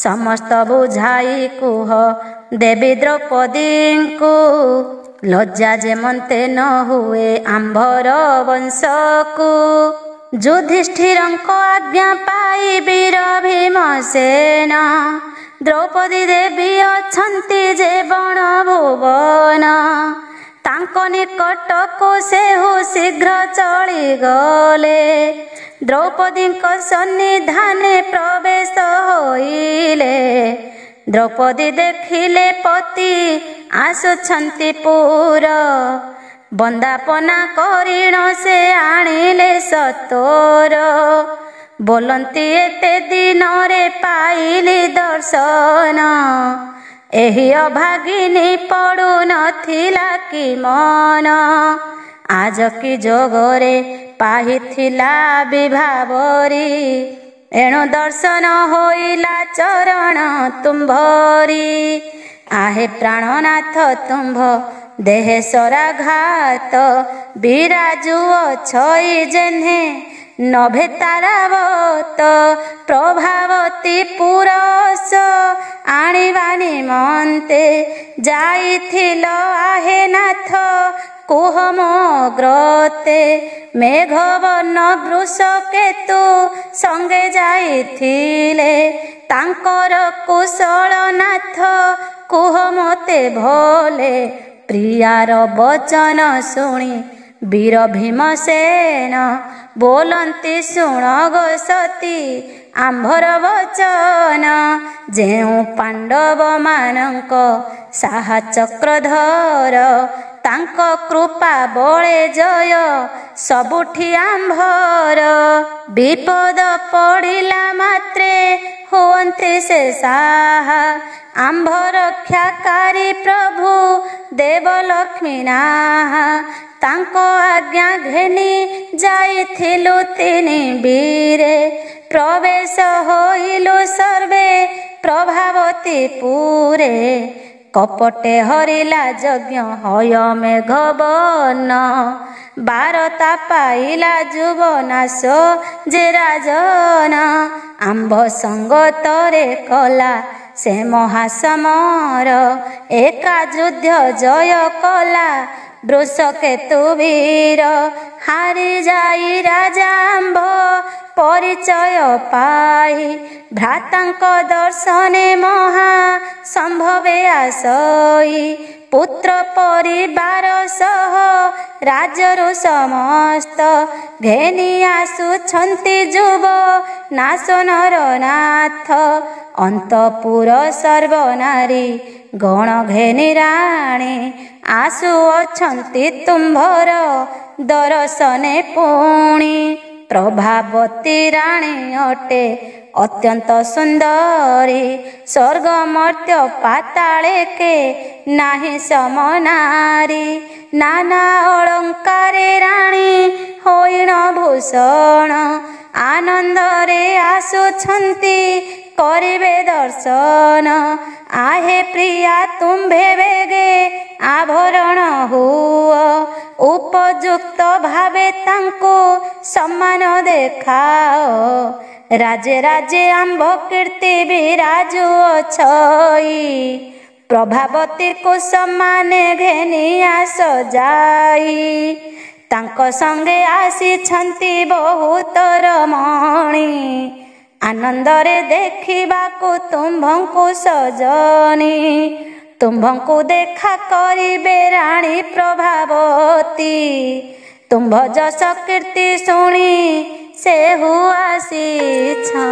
ସମସ୍ତ ବୁଝାଇ କୁହ ଦେବୀ ଦ୍ରୌପଦୀଙ୍କୁ, ଲଜ୍ଜା ଯେମନ୍ତେ ନ ହୁଏ ଆମ୍ଭର ବଂଶକୁ। ଯୁଧିଷ୍ଠିରଙ୍କ ଆଜ୍ଞା ପାଇ ବୀର ଭୀମସେନ, ଦ୍ରୌପଦୀ ଦେବୀ ଅଛନ୍ତି ଯେ ବଣ ଭୁବନ। ତାଙ୍କ ନିକଟକୁ ସେହୁ ଶୀଘ୍ର ଚଳିଗଲେ, ଦ୍ରୌପଦୀଙ୍କ ସନ୍ନିଧାନେ ପ୍ରବେଶ ହୋଇଲେ। ଦ୍ରୌପଦୀ ଦେଖିଲେ ପତି ଆସୁଛନ୍ତି ପୁର, ବନ୍ଦାପନା କରିଣ ସେ ଆଣିଲେ ସତୋର। ବୋଲନ୍ତି ଏତେ ଦିନରେ ପାଇଲି ଦର୍ଶନ, ଏହି ଅଭାଗିନୀ ପଡ଼ୁ ନଥିଲା କି ମନ। ଆଜ କି ଯୋଗରେ ପାହିଥିଲା ବିଭାବରୀ, ଏଣୁ ଦର୍ଶନ ହୋଇଲା ଚରଣ ତୁମ୍ଭରି। ଆହେ ପ୍ରାଣନାଥ ତୁମ୍ଭ ଦେହେ ସରାଘାତ, ବିରାଜୁ ଅଛଇ ଯେହ୍ନେ ନଭେ ତାରାବତ। ପ୍ରଭାବତୀ ପୁରସ ଆଣିବା ନିମନ୍ତେ, ଯାଇଥିଲ ଆହେ ନାଥ କୁହ ମୋ ଗ୍ରତେ। ମେଘବର୍ଣ୍ଣ ବୃଷକେତୁ ସଙ୍ଗେ ଯାଇଥିଲେ, ତାଙ୍କର କୁଶଳ ନାଥ କୁହ ମୋତେ ଭୋଲେ। ପ୍ରିୟାର ବଚନ ଶୁଣି ବୀର ଭୀମସେନ, ବୋଲନ୍ତି ଶୁଣ ଗୋ ସତୀ ଆମ୍ଭର ବଚନ। ଯେଉଁ ପାଣ୍ଡବମାନଙ୍କ ସାହା ଚକ୍ରଧର, ତାଙ୍କ କୃପା ବଳେ ଜୟ ସବୁଠି ଆମ୍ଭର। ବିପଦ ପଡ଼ିଲା ମାତ୍ରେ ହୁଅନ୍ତି ସେ ସାହା, ଆମ୍ଭ ରକ୍ଷାକାରୀ ପ୍ରଭୁ ଦେବଲକ୍ଷ୍ମୀ ନାହା। ତାଙ୍କ ଆଜ୍ଞା ଘେନି ଯାଇଥିଲୁ ତିନି ବୀରେ, ପ୍ରବେଶ ହୋଇଲୁ ସର୍ବେ ପ୍ରଭାବତୀ ପୁରେ। କପଟେ ହରିଲା ଯଜ୍ଞ ହୟ ମେଘବର୍ଣ୍ଣ, ବାରତା ପାଇଲା ଯୁବନାଶ ଯେ ରାଜନ। ଆମ୍ଭ ସଙ୍ଗତରେ କଲା ସେ ମହାସମର, ଏକା ଯୁଦ୍ଧ ଜୟ କଲା ବୃଷକେତୁ ବୀର। ହାରି ଯାଇ ରାଜା ଆମ୍ଭ ପରିଚୟ ପାଇ, ଭ୍ରାତାଙ୍କ ଦର୍ଶନେ ମହା ସମ୍ଭବେ ଆସଇ। ପୁତ୍ର ପରିବାର ସହ ରାଜରୁ ସମସ୍ତ, ଘେନି ଆସୁଛନ୍ତି ଯୁବ ନାଶ ନରନାଥ। ଅନ୍ତପୁର ସର୍ବନାରୀ ଗଣ ଘେନି ରାଣୀ, ଆସୁଅଛନ୍ତି ତୁମ୍ଭର ଦର୍ଶନେ ପୁଣି। ପ୍ରଭାବତୀ ରାଣୀ ଅଟେ ଅତ୍ୟନ୍ତ ସୁନ୍ଦରୀ, ସ୍ୱର୍ଗ ମର୍ତ୍ତ୍ୟ ପାତାଳେ କେ ନାହିଁ ସମନାରୀ। ନାନା ଅଳଙ୍କାରେ ରାଣୀ ହୋଇଣ ଭୂଷଣ, ଆନନ୍ଦରେ ଆସୁଛନ୍ତି କରିବେ ଦର୍ଶନ। ଆହେ ପ୍ରିୟା ତୁମ୍ଭେ ବେଗେ ଆଭରଣ ହୁଅ, ଉପଯୁକ୍ତ ଭାବେ ତାଙ୍କୁ ସମ୍ମାନ ଦେଖାଅ। ରାଜେ ରାଜେ ଆମ୍ଭ କୀର୍ତ୍ତି ବିରାଜୁ ଅଛଇ, ପ୍ରଭାବତୀକୁ ସମାନେ ଘେନି ଆସ ଯାଇ। ତାଙ୍କ ସଙ୍ଗେ ଆସିଛନ୍ତି ବହୁତ ରମଣୀ, ଆନନ୍ଦରେ ଦେଖିବାକୁ ତୁମ୍ଭଙ୍କୁ ସଜନି, ତୁମ୍ଭଙ୍କୁ ଦେଖା କରିବେ ରାଣୀ ପ୍ରଭାବତୀ। ତୁମ୍ଭ ଯଶ କୀର୍ତ୍ତି ଶୁଣି ସେହୁ ଆସିଛନ୍ତି।